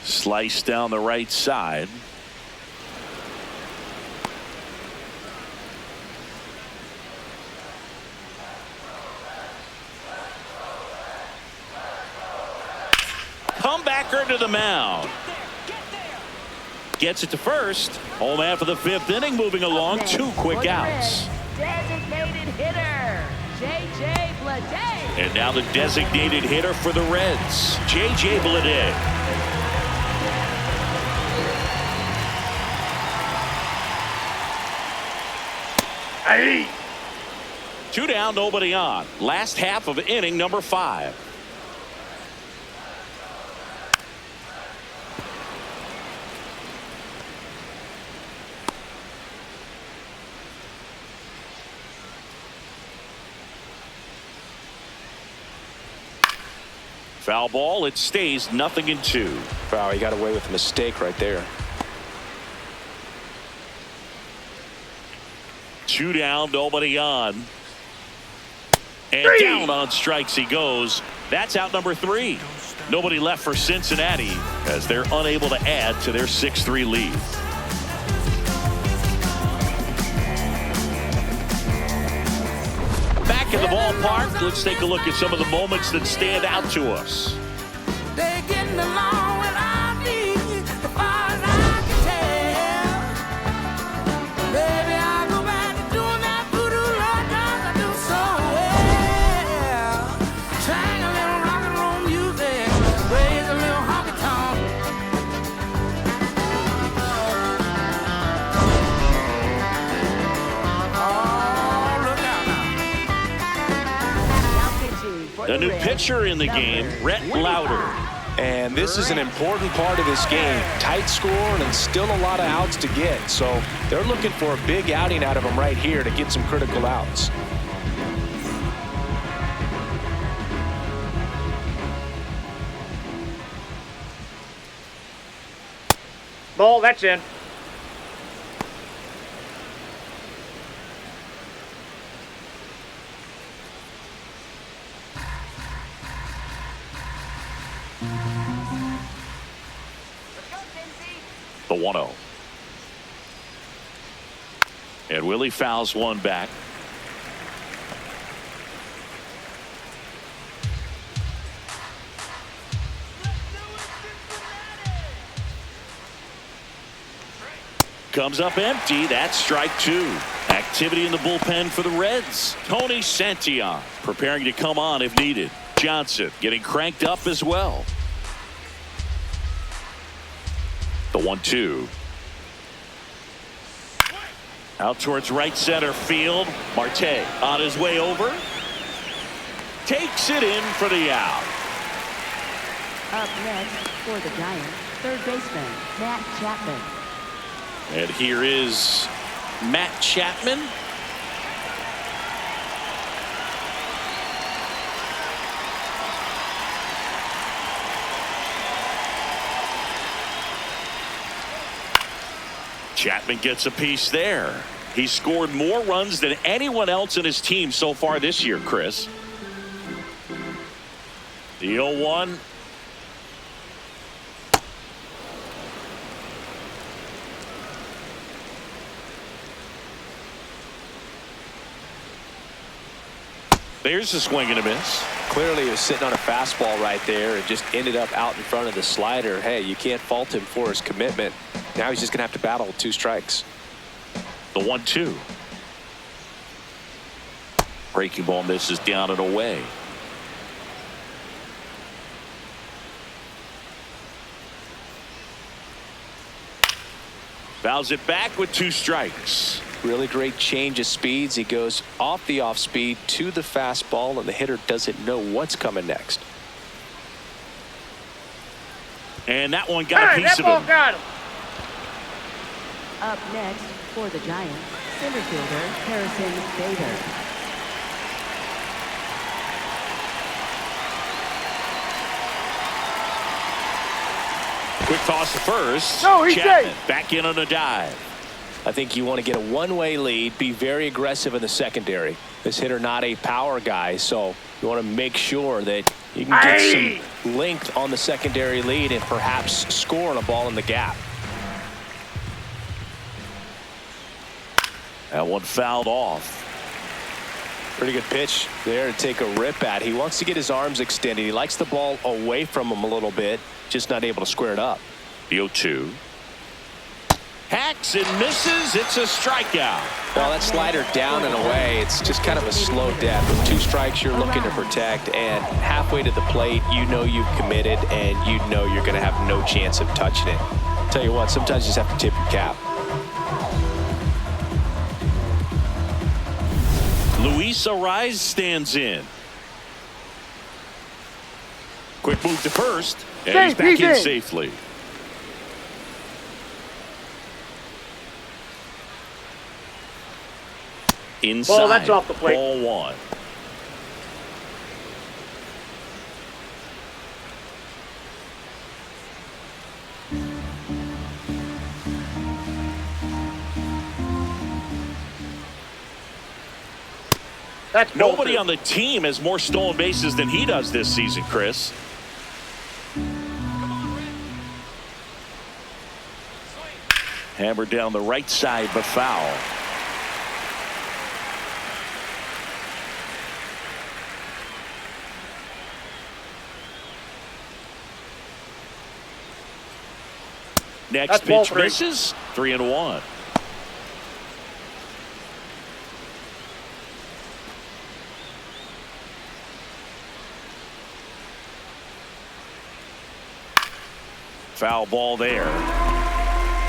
Speaker 1: Slice down the right side. Comebacker to the mound. Gets it to first. Home after the fifth inning, moving along. 2 quick outs.
Speaker 4: Designated hitter, J.J. Bleday.
Speaker 1: And now the designated hitter for the Reds, J.J. Bleday.
Speaker 3: Hey.
Speaker 1: 2 down, nobody on. Last half of inning number 5. Foul ball. It stays 0-2.
Speaker 2: Wow, he got away with a mistake right there.
Speaker 1: 2 down, nobody on. And down on strikes he goes. That's out number 3. Nobody left for Cincinnati as they're unable to add to their 6-3 lead. Back in the ballpark, let's take a look at some of the moments that stand out to us.
Speaker 5: They're getting along without me, as far as I can tell. Baby, I go back to doing that voodoo love 'cause I do so well. Sang a little rock and roll music, raise a little honky tonk. Oh, look out now.
Speaker 1: The new pitcher in the game, Rhett Lauder.
Speaker 2: And this is an important part of this game. Tight score and still a lot of outs to get. So they're looking for a big outing out of him right here to get some critical outs.
Speaker 3: Ball, that's in.
Speaker 1: The 1-0. And Willie fouls one back. Comes up empty. That's strike two. Activity in the bullpen for the Reds. Tony Santillan preparing to come on if needed. Johnson getting cranked up as well. The 1-2. Out towards right center field. Marte on his way over. Takes it in for the out.
Speaker 4: Up next for the Giants, third baseman, Matt Chapman.
Speaker 1: And here is Matt Chapman. Chapman gets a piece there. He scored more runs than anyone else in his team so far this year, Chris. The 0-1. There's a swing and a miss.
Speaker 2: Clearly he was sitting on a fastball right there and just ended up out in front of the slider. Hey, you can't fault him for his commitment. Now he's just going to have to battle with 2 strikes.
Speaker 1: The 1-2. Breaking ball misses down and away. Fouls it back with 2 strikes.
Speaker 2: Really great change of speeds. He goes off the off speed to the fastball, and the hitter doesn't know what's coming next.
Speaker 1: And that one got a piece
Speaker 3: that
Speaker 1: of
Speaker 3: ball
Speaker 1: him.
Speaker 3: got him.
Speaker 4: Up next for the Giants, center fielder, Harrison Bader.
Speaker 1: Quick toss to first.
Speaker 3: No, he's
Speaker 1: Chapman
Speaker 3: safe.
Speaker 1: back in on a dive.
Speaker 2: I think you want to get a one-way lead, be very aggressive in the secondary. This hitter not a power guy, so you want to make sure that you can get some length on the secondary lead and perhaps score on a ball in the gap.
Speaker 1: That one fouled off.
Speaker 2: Pretty good pitch there to take a rip at. He wants to get his arms extended. He likes the ball away from him a little bit, just not able to square it up.
Speaker 1: The 0-2. Hacks and misses. It's a strikeout.
Speaker 2: Well, that slider down and away, it's just kind of a slow death. With 2 strikes you're looking to protect, and halfway to the plate, you know you've committed, and you know you're going to have no chance of touching it. Tell you what, sometimes you just have to tip your cap.
Speaker 1: Luis Arraez stands in. Quick move to first, and he's back in safely. Inside.
Speaker 3: Ball, that's off the plate.
Speaker 1: Ball 1.
Speaker 3: That's
Speaker 1: Nobody on the team has more stolen bases than he does this season, Chris. Hammered down the right side, but foul. Next pitch misses. 3-1. Foul ball there.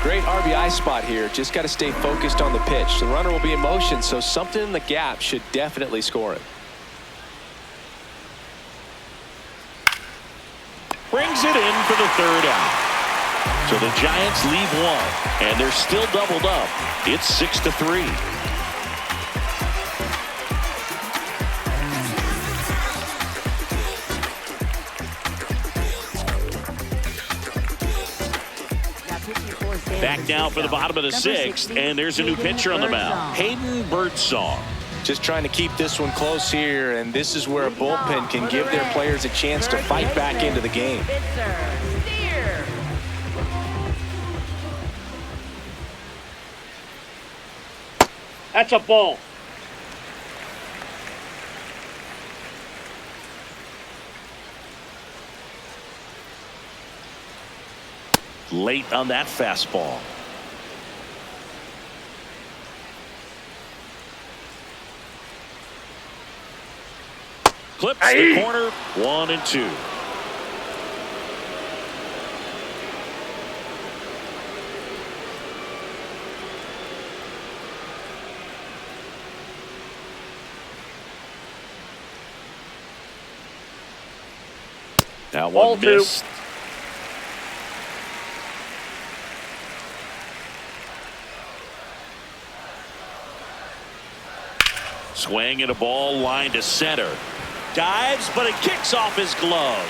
Speaker 2: Great RBI spot here. Just got to stay focused on the pitch. The runner will be in motion, so something in the gap should definitely score it.
Speaker 1: Brings it in for the 3rd out. So the Giants leave 1, and they're still doubled up. It's 6-3.
Speaker 4: Now pitching for
Speaker 1: Back now for the bottom of the sixth, and there's a new pitcher on the mound, Hayden Birdsong.
Speaker 2: Just trying to keep this one close here, and this is where a bullpen can give their players a chance to fight back into the game.
Speaker 3: That's a ball.
Speaker 1: Late on that fastball. Clips the corner, 1-2. That one missed. Swing and a ball line to center. Dives, but it kicks off his glove.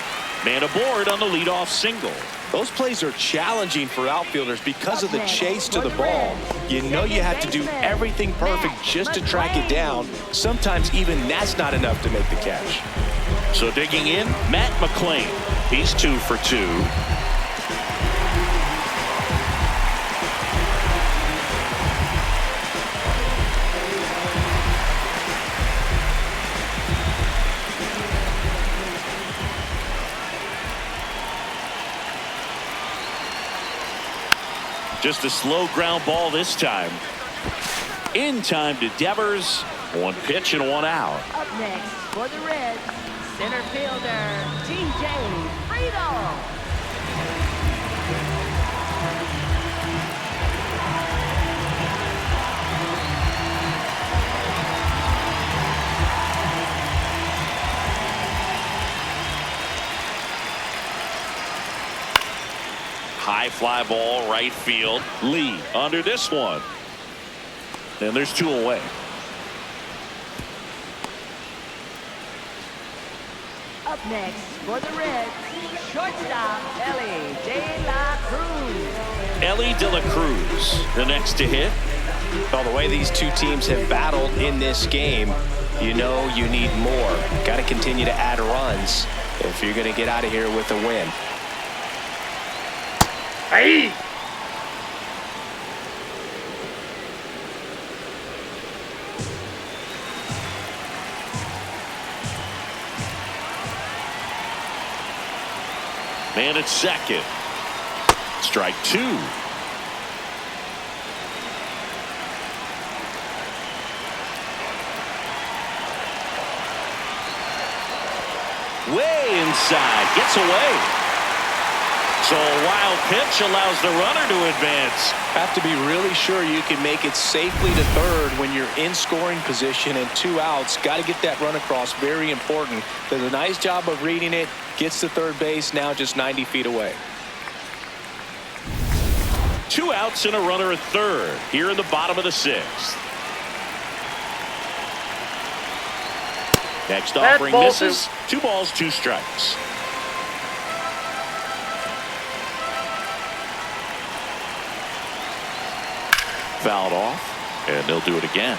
Speaker 1: Man aboard on the leadoff single.
Speaker 2: Those plays are challenging for outfielders because of the chase to the ball. You know you have to do everything perfect just to track it down. Sometimes even that's not enough to make the catch.
Speaker 1: So digging in, Matt McClain. He's 2 for 2. Just a slow ground ball this time. In time to Devers. 1 pitch and 1 out.
Speaker 4: Up next for the Reds, center fielder, TJ Friedel.
Speaker 1: High fly ball, right field. Lee under this one. And there's 2 away.
Speaker 4: Up next for the Reds, shortstop, Ellie De La Cruz.
Speaker 1: Ellie De La Cruz, the next to hit.
Speaker 2: Well, the way these two teams have battled in this game, you know you need more. Got to continue to add runs if you're going to get out of here with a win.
Speaker 3: Hey!
Speaker 1: Man at second. Strike 2. Way inside. Gets away. So a wild pitch allows the runner to advance.
Speaker 2: Have to be really sure you can make it safely to third when you're in scoring position and 2 outs. Got to get that run across. Very important. Does a nice job of reading it. Gets to third base. Now just 90 feet away.
Speaker 1: 2 outs and a runner at third here in the bottom of the 6th. Next offering misses. 2 balls, 2 strikes. Fouled off, and they'll do it again.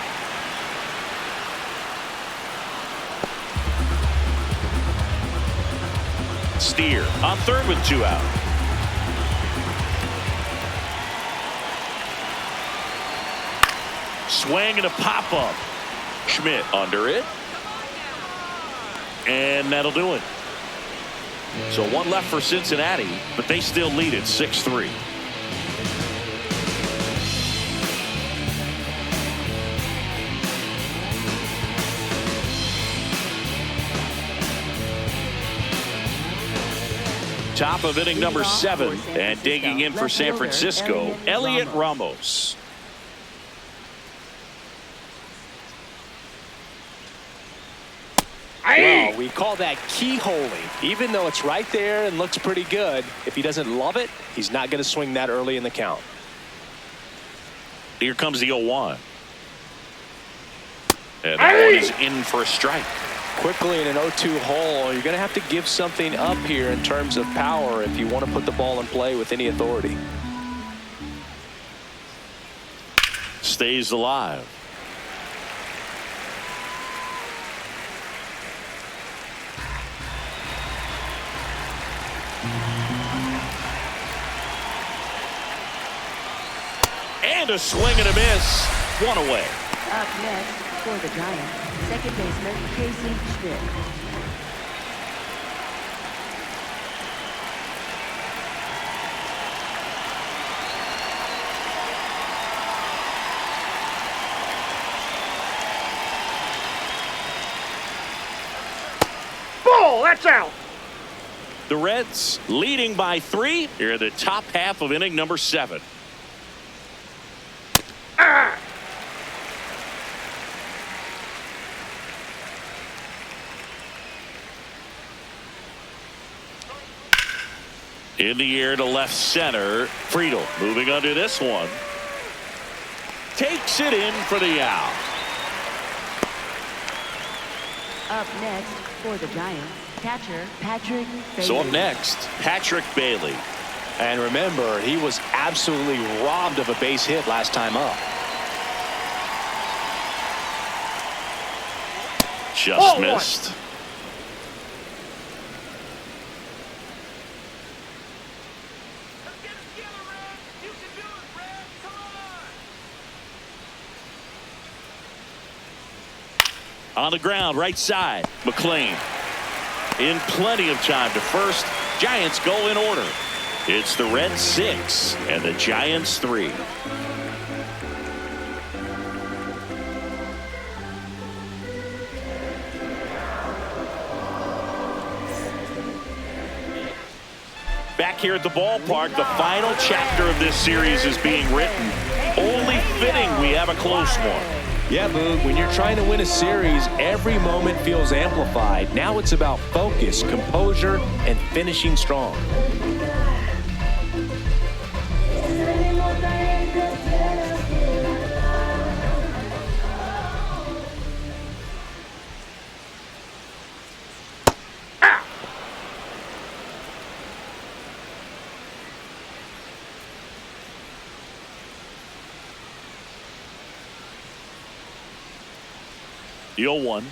Speaker 1: Steer on third with 2 out. Swing and a pop-up. Schmidt under it. And that'll do it. So 1 left for Cincinnati, but they still lead it 6-3. Top of inning number 7, and digging in for San Francisco, Elliot Ramos.
Speaker 2: Well, we call that keyholing. Even though it's right there and looks pretty good, if he doesn't love it, he's not going to swing that early in the count.
Speaker 1: Here comes the 0-1. And that one is in for a strike.
Speaker 2: Quickly in an 0-2 hole, you're going to have to give something up here in terms of power if you want to put the ball in play with any authority.
Speaker 1: stays alive. And a swing and a miss. One away.
Speaker 4: Up next for the Giants, second baseman Casey Schmidt.
Speaker 3: Ball, that's out.
Speaker 1: The Reds leading by 3 here in the top half of inning number 7. In the air to left center. Friedel moving under this one. Takes it in for the out.
Speaker 4: Up next for the Giants, catcher Patrick Bailey.
Speaker 1: So up next, Patrick Bailey.
Speaker 2: And remember, he was absolutely robbed of a base hit last time up.
Speaker 1: Just missed. On the ground, right side, McLean. In plenty of time to first. Giants go in order. It's the Reds 6 and the Giants 3. Back here at the ballpark, the final chapter of this series is being written. Only fitting we have a close one.
Speaker 2: Yeah, Boog, when you're trying to win a series, every moment feels amplified. Now it's about focus, composure, and finishing strong.
Speaker 1: The 0-1.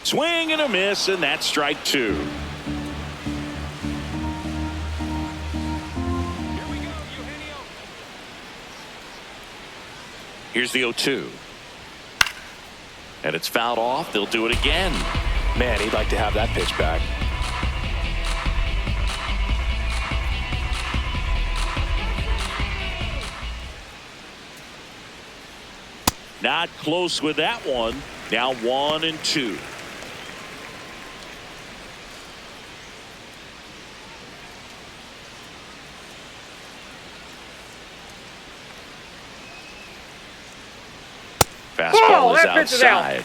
Speaker 1: Swing and a miss, and that's strike 2. Here's the 0-2. And it's fouled off. They'll do it again.
Speaker 2: Man, he'd like to have that pitch back.
Speaker 1: Not close with that one. Now 1-2. Fastball is outside.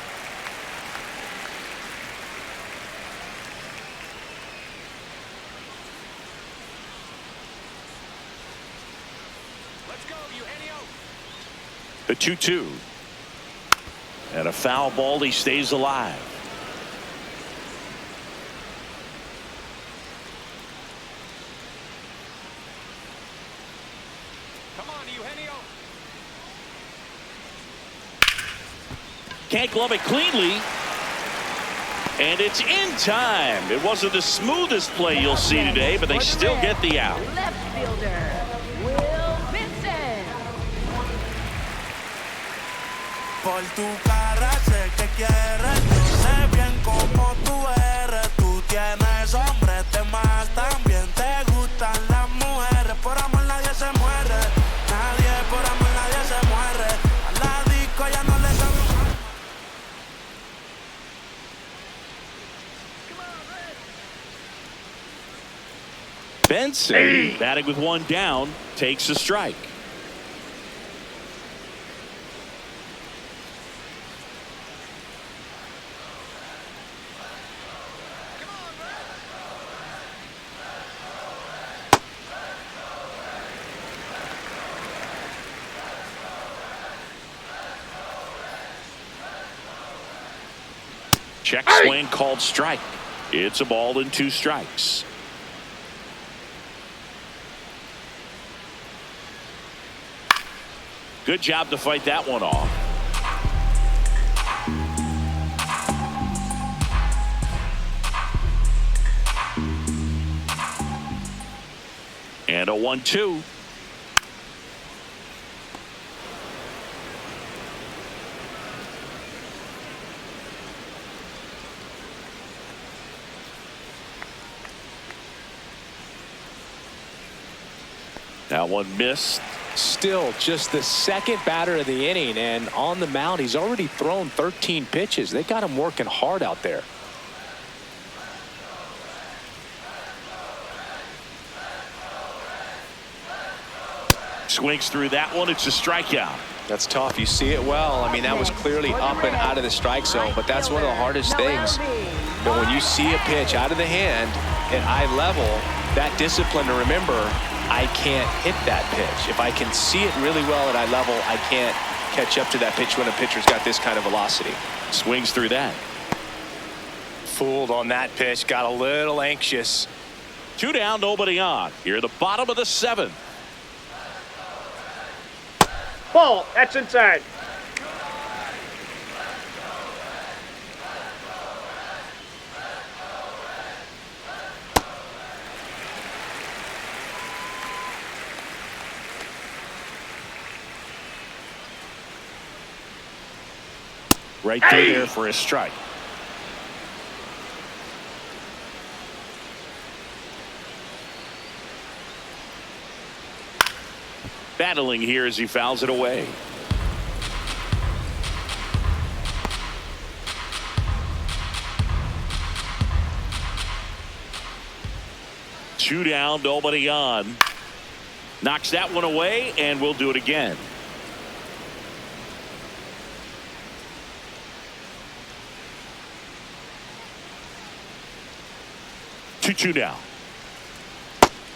Speaker 2: Let's go, Eugenio.
Speaker 1: The 2-2. And a foul ball. He stays alive.
Speaker 2: Come on, Eugenio.
Speaker 1: Can't glove it cleanly. And it's in time. It wasn't the smoothest play you'll see today, but they still get the out.
Speaker 4: Left fielder, Will Vincent.
Speaker 5: Por tu cara sé que quieres, yo sé bien cómo tú eres. Tú tienes hombres de más, también te gustan las mujeres. Por amor nadie se muere, nadie por amor nadie se muere. A la disco ya no le cabe.
Speaker 1: Benson, batting with one down, takes a strike. Check swing called strike. It's a ball and 2 strikes. Good job to fight that one off. And a 1-2. That one missed.
Speaker 2: Still just the second batter of the inning, and on the mound he's already thrown 13 pitches. They got him working hard out there.
Speaker 1: Swings through that one. It's a strikeout.
Speaker 2: That's tough. You see it well. I mean, that was clearly up and out of the strike zone, but that's one of the hardest things. But when you see a pitch out of the hand at eye level, that discipline to remember, I can't hit that pitch. If I can see it really well at eye level, I can't catch up to that pitch when a pitcher's got this kind of velocity.
Speaker 1: Swings through that.
Speaker 2: Fooled on that pitch. Got a little anxious.
Speaker 1: 2 down, nobody on. Here at the bottom of the 7th.
Speaker 3: Ball. That's inside.
Speaker 1: Right there for a strike. Battling here as he fouls it away. Two down, nobody on. Knocks that one away, and we'll do it again. Two now.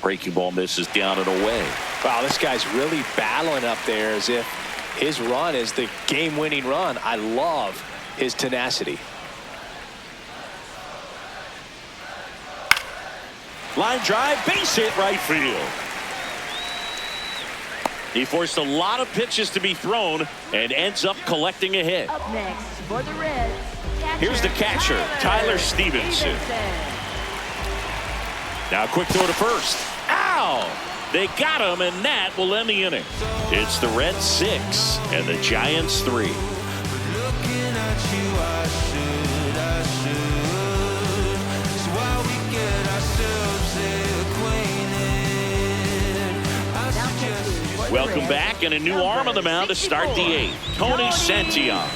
Speaker 1: Breaking ball misses down and away.
Speaker 2: Wow, this guy's really battling up there as if his run is the game-winning run. I love his tenacity.
Speaker 1: Line drive, base hit right field. He forced a lot of pitches to be thrown and ends up collecting a hit.
Speaker 4: Up next for the Reds.
Speaker 1: Here's the catcher, Tyler Stevenson. Now a quick throw to first. Ow! They got him, and that will end the inning. It's the Reds 6 and the Giants 3. Welcome back, and a new arm on the mound to start the 8th. Tony Santillan.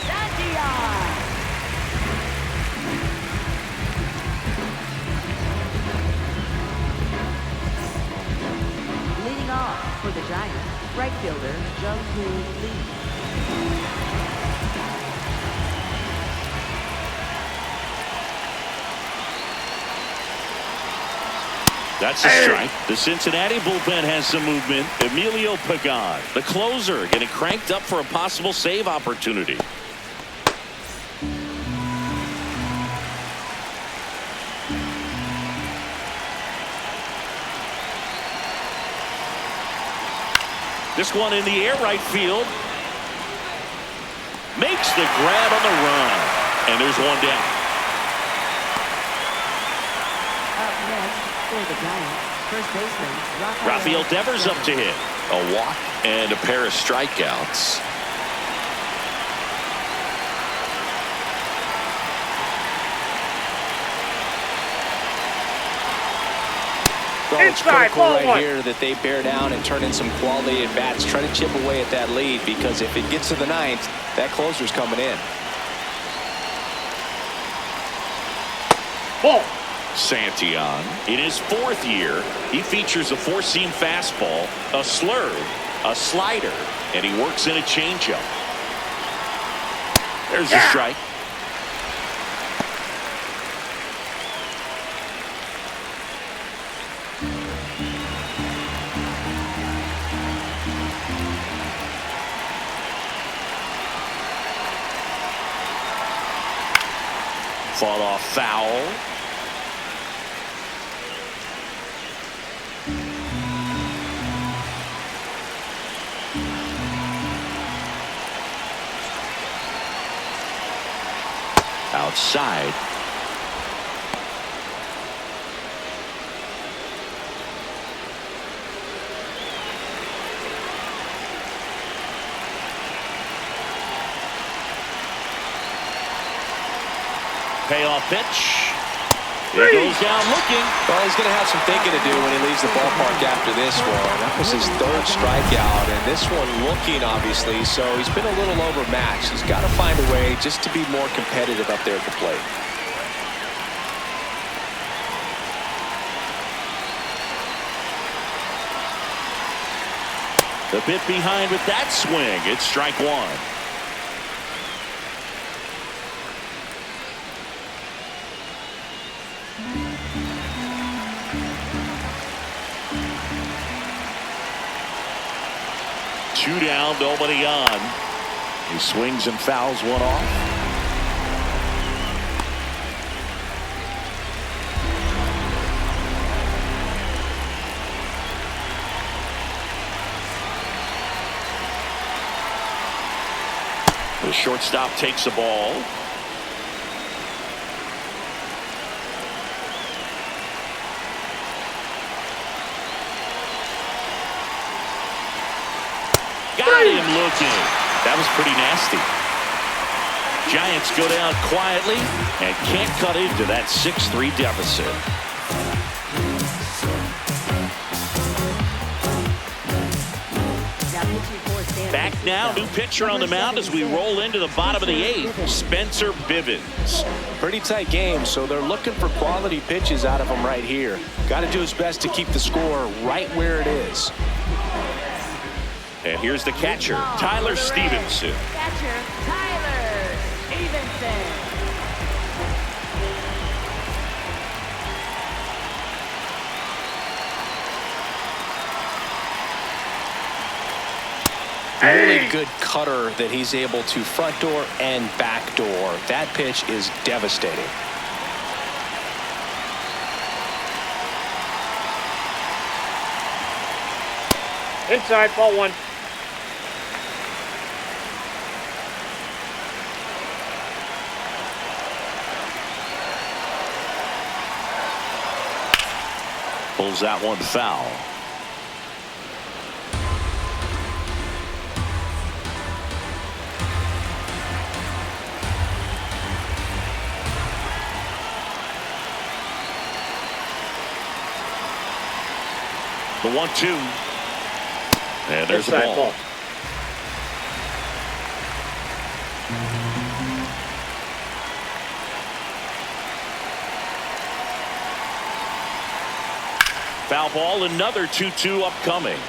Speaker 4: For the Giants, right fielder Jung-Hoo Lee.
Speaker 1: That's a strike. The Cincinnati bullpen has some movement. Emilio Pagan, the closer, getting cranked up for a possible save opportunity. This one in the air, right field. Makes the grab on the run. And there's one down.
Speaker 4: Up next for the Giants, first baseman
Speaker 1: Rafael Devers up to hit. A walk and a pair of strikeouts.
Speaker 2: Well, it's critical right here that they bear down and turn in some quality at bats. Try to chip away at that lead, because if it gets to the 9th, that closer's coming in.
Speaker 3: Ball.
Speaker 1: Santillan, in his 4th year, he features a 4-seam fastball, a slurve, a slider, and he works in a changeup. There's a strike. Fought off foul. Outside. Payoff pitch. It goes down looking.
Speaker 2: Well, he's going to have some thinking to do when he leaves the ballpark after this one. That was his third strikeout, and this one looking, obviously, so he's been a little overmatched. He's got to find a way just to be more competitive up there at the plate.
Speaker 1: The bit behind with that swing. It's strike one. Two down, nobody on. He swings and fouls one off. The shortstop takes the ball. Got him looking. That was pretty nasty. Giants go down quietly and can't cut into that 6-3 deficit. Back now, new pitcher on the mound as we roll into the bottom of the 8th, Spencer Bivens.
Speaker 2: Pretty tight game, so they're looking for quality pitches out of him right here. Got to do his best to keep the score right where it is.
Speaker 1: And here's the catcher, Tyler Stevenson.
Speaker 4: Catcher, Tyler Stevenson.
Speaker 2: Really good cutter that he's able to front door and back door. That pitch is devastating.
Speaker 3: Inside, ball one.
Speaker 1: Pulls that one foul. The 1-2. And there's the ball. Foul ball, another 2-2 upcoming.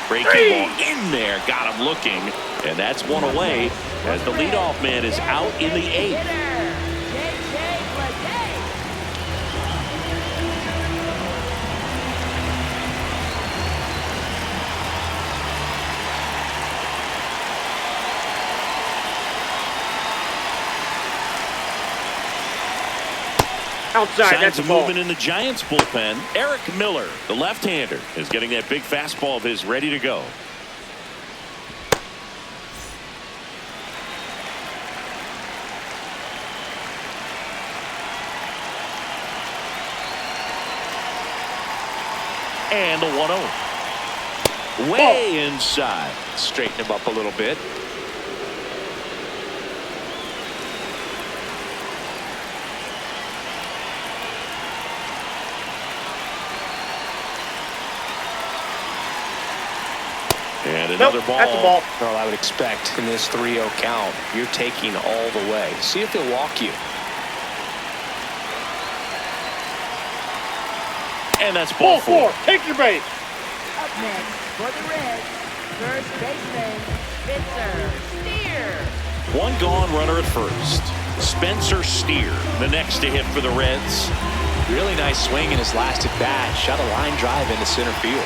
Speaker 1: Breaking ball in there, got him looking, and that's one away as the leadoff man is out in the 8th.
Speaker 3: Outside,
Speaker 1: Signs
Speaker 3: that's
Speaker 1: of
Speaker 3: a ball.
Speaker 1: movement in the Giants bullpen. Eric Miller, the left-hander, is getting that big fastball of his ready to go. And the 1-0. Way inside.
Speaker 2: Straighten him up a little bit.
Speaker 1: And another ball.
Speaker 3: That's a ball.
Speaker 2: Well, I would expect in this 3-0 count, you're taking all the way. See if he'll walk you.
Speaker 1: And that's ball 4.
Speaker 3: Take your base.
Speaker 4: Up next for the Reds, first baseman Spencer Steer.
Speaker 1: One gone runner at first. Spencer Steer, the next to hit for the Reds.
Speaker 2: Really nice swing in his last at bat. Shot a line drive into center field.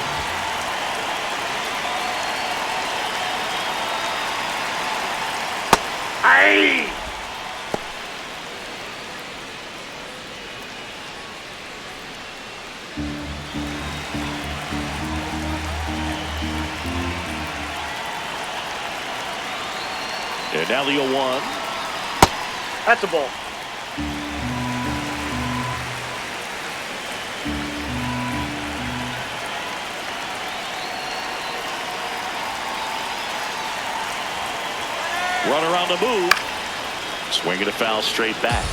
Speaker 1: And now the 0-1.
Speaker 3: That's a ball.
Speaker 1: Runner on the move. Swinging a foul straight back.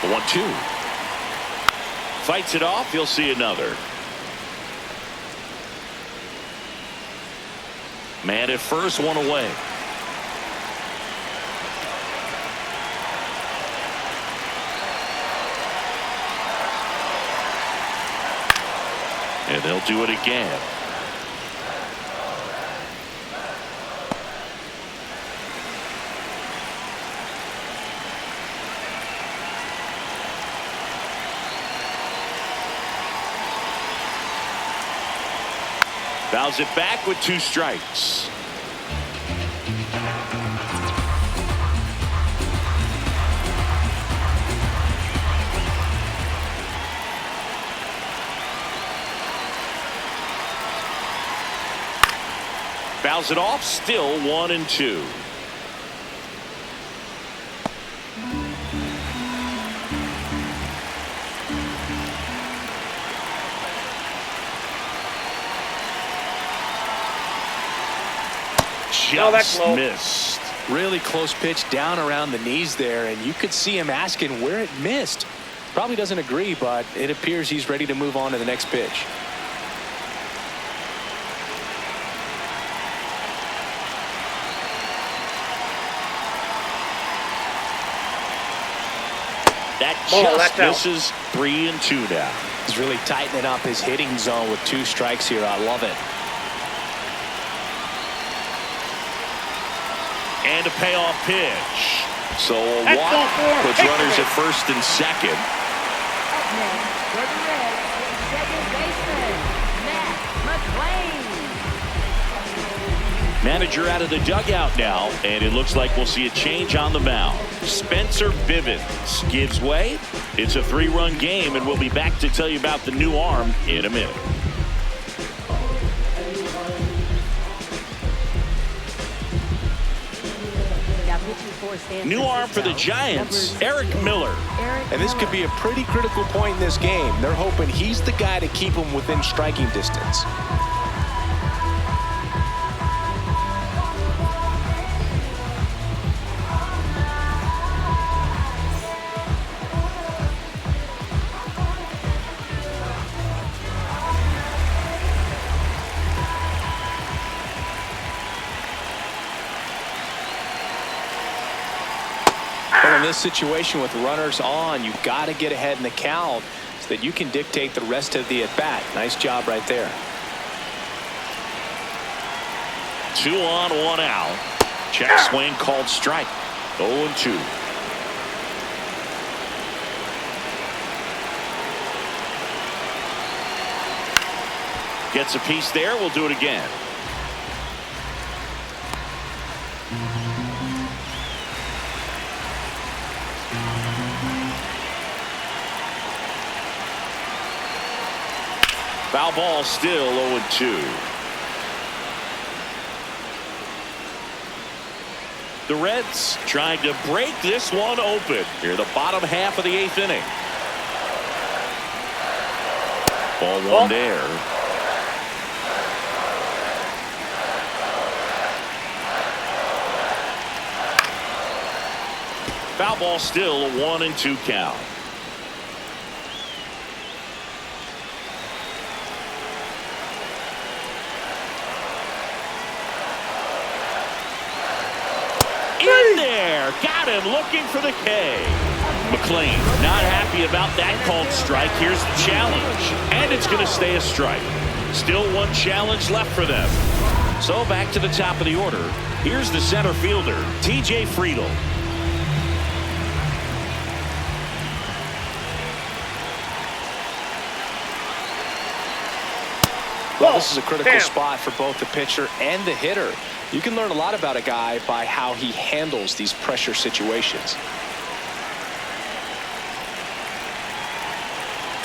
Speaker 1: The 1-2. Fights it off. He'll see another. Man at first, one away. And they'll do it again. Fouls it back with 2 strikes. Fouls it off, still 1-2.
Speaker 3: That's low.
Speaker 1: Missed.
Speaker 2: Really close pitch down around the knees there, and you could see him asking where it missed. Probably doesn't agree, but it appears he's ready to move on to the next pitch.
Speaker 1: That
Speaker 3: that's
Speaker 1: just misses. 3-2 now.
Speaker 2: He's really tightening up his hitting zone with 2 strikes here. I love it.
Speaker 1: And a payoff pitch. So a
Speaker 3: That's
Speaker 1: walk
Speaker 3: all four.
Speaker 1: puts
Speaker 3: Take
Speaker 1: runners
Speaker 3: it.
Speaker 1: at first and second.
Speaker 4: Up next for the Reds, second baseman, Matt McLean.
Speaker 1: Manager out of the dugout now, and it looks like we'll see a change on the mound. Spencer Bivens gives way. It's a 3-run game, and we'll be back to tell you about the new arm in a minute. New arm for the Giants, Eric Miller.
Speaker 2: And this could be a pretty critical point in this game. They're hoping he's the guy to keep them within striking distance. Well, in this situation with runners on, you've got to get ahead in the count so that you can dictate the rest of the at-bat. Nice job right there.
Speaker 1: 2 on, 1 out. Check swing called strike. 0-2. Gets a piece there. We'll do it again. Foul ball, still 0-2. The Reds trying to break this one open here, the bottom half of the 8th inning. Ball 1 there. Foul ball, still a 1-2 count. In there, got him looking for the K. McLean not happy about that called strike. Here's the challenge, and it's going to stay a strike. Still 1 challenge left for them. So back to the top of the order. Here's the center fielder, TJ Friedl.
Speaker 2: Well, this is a critical spot for both the pitcher and the hitter. You can learn a lot about a guy by how he handles these pressure situations.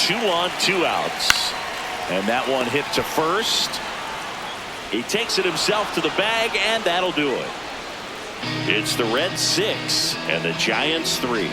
Speaker 1: 2 on, 2 outs. And that one hit to first. He takes it himself to the bag, and that'll do it. It's the Reds 6 and the Giants 3.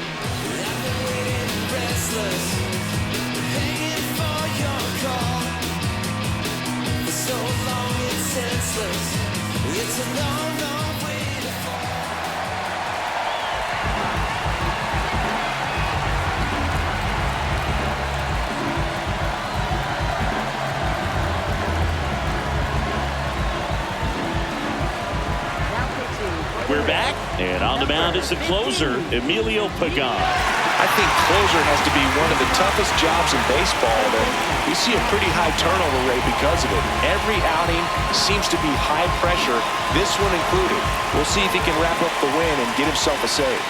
Speaker 1: We're back, and on the mound is the closer, Emilio Pagan.
Speaker 2: I think closer has to be one of the toughest jobs in baseball. We see a pretty high turnover rate because of it. Every outing seems to be high pressure, this one included. We'll see if he can wrap up the win and get himself a save.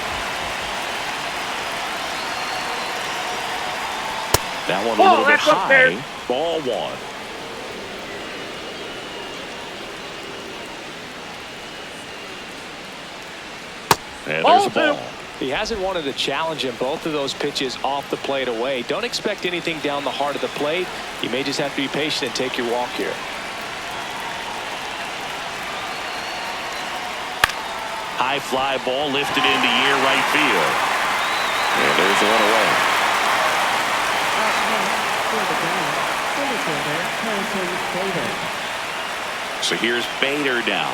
Speaker 1: That one a little bit high. Ball 1. And there's a ball.
Speaker 2: He hasn't wanted to challenge him. Both of those pitches off the plate away. Don't expect anything down the heart of the plate. You may just have to be patient and take your walk here.
Speaker 1: High fly ball lifted into near right field. And there's the one away. So here's Bader now.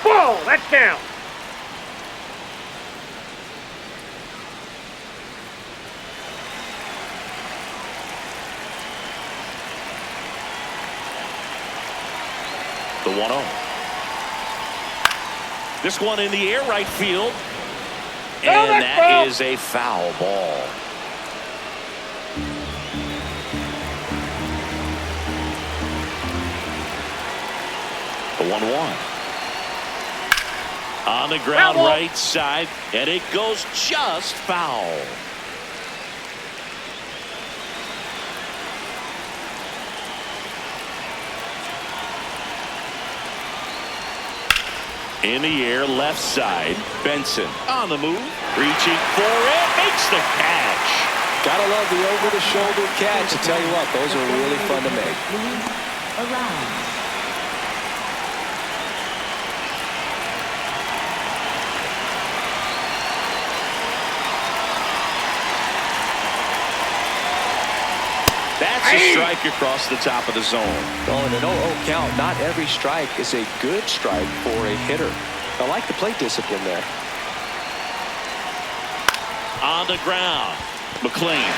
Speaker 3: Ball, that counts.
Speaker 1: The 1-0. This one in the air right field. And that is a foul ball. The 1-1. On the ground right side, and it goes just foul. In the air, left side, Benson on the move, reaching for it, makes the catch.
Speaker 2: Gotta love the over-the-shoulder catch. I tell you what, those are really fun to make.
Speaker 1: That's a strike across the top of the zone.
Speaker 2: Oh, and an 0-0 count. Not every strike is a good strike for a hitter. I like the plate discipline there.
Speaker 1: On the ground, McLean.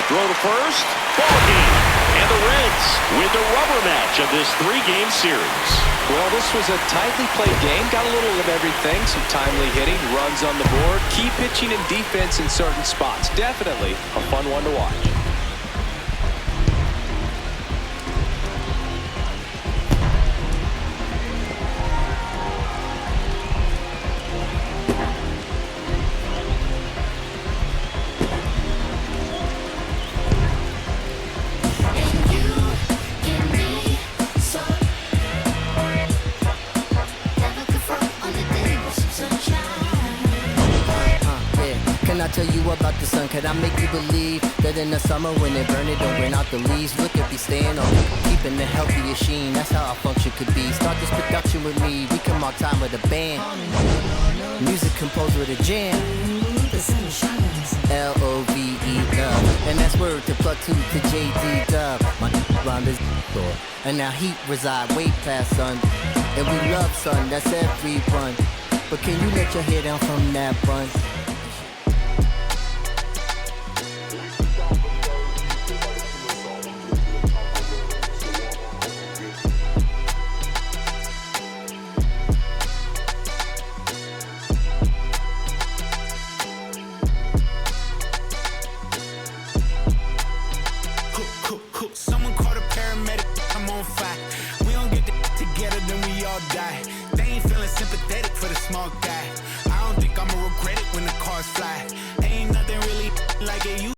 Speaker 1: Throw to first, ball game. And the Reds win the rubber match of this 3-game series.
Speaker 2: Well, this was a tightly played game. Got a little of everything. Some timely hitting, runs on the board, key pitching and defense in certain spots. Definitely a fun one to watch.
Speaker 7: Tell you about the sun, could I make you believe that in the summer when it burn it don't bring out the leaves? Look at me staying on keeping the healthiest sheen, that's how our function could be. Start this production with me, we come out time with a band, music composed with a jam. L-O-V-E love, and that's word to plug 2 to J-D Dub. My rhyme is door, and now heat reside way past sun, and we love sun, that's everyone. But can you let your hair down from that bun?
Speaker 5: Someone call the paramedic, I'm on fire. We don't get together, then we all die. They ain't feeling sympathetic for the small guy. I don't think I'ma regret it when the cars fly. Ain't nothing really like it used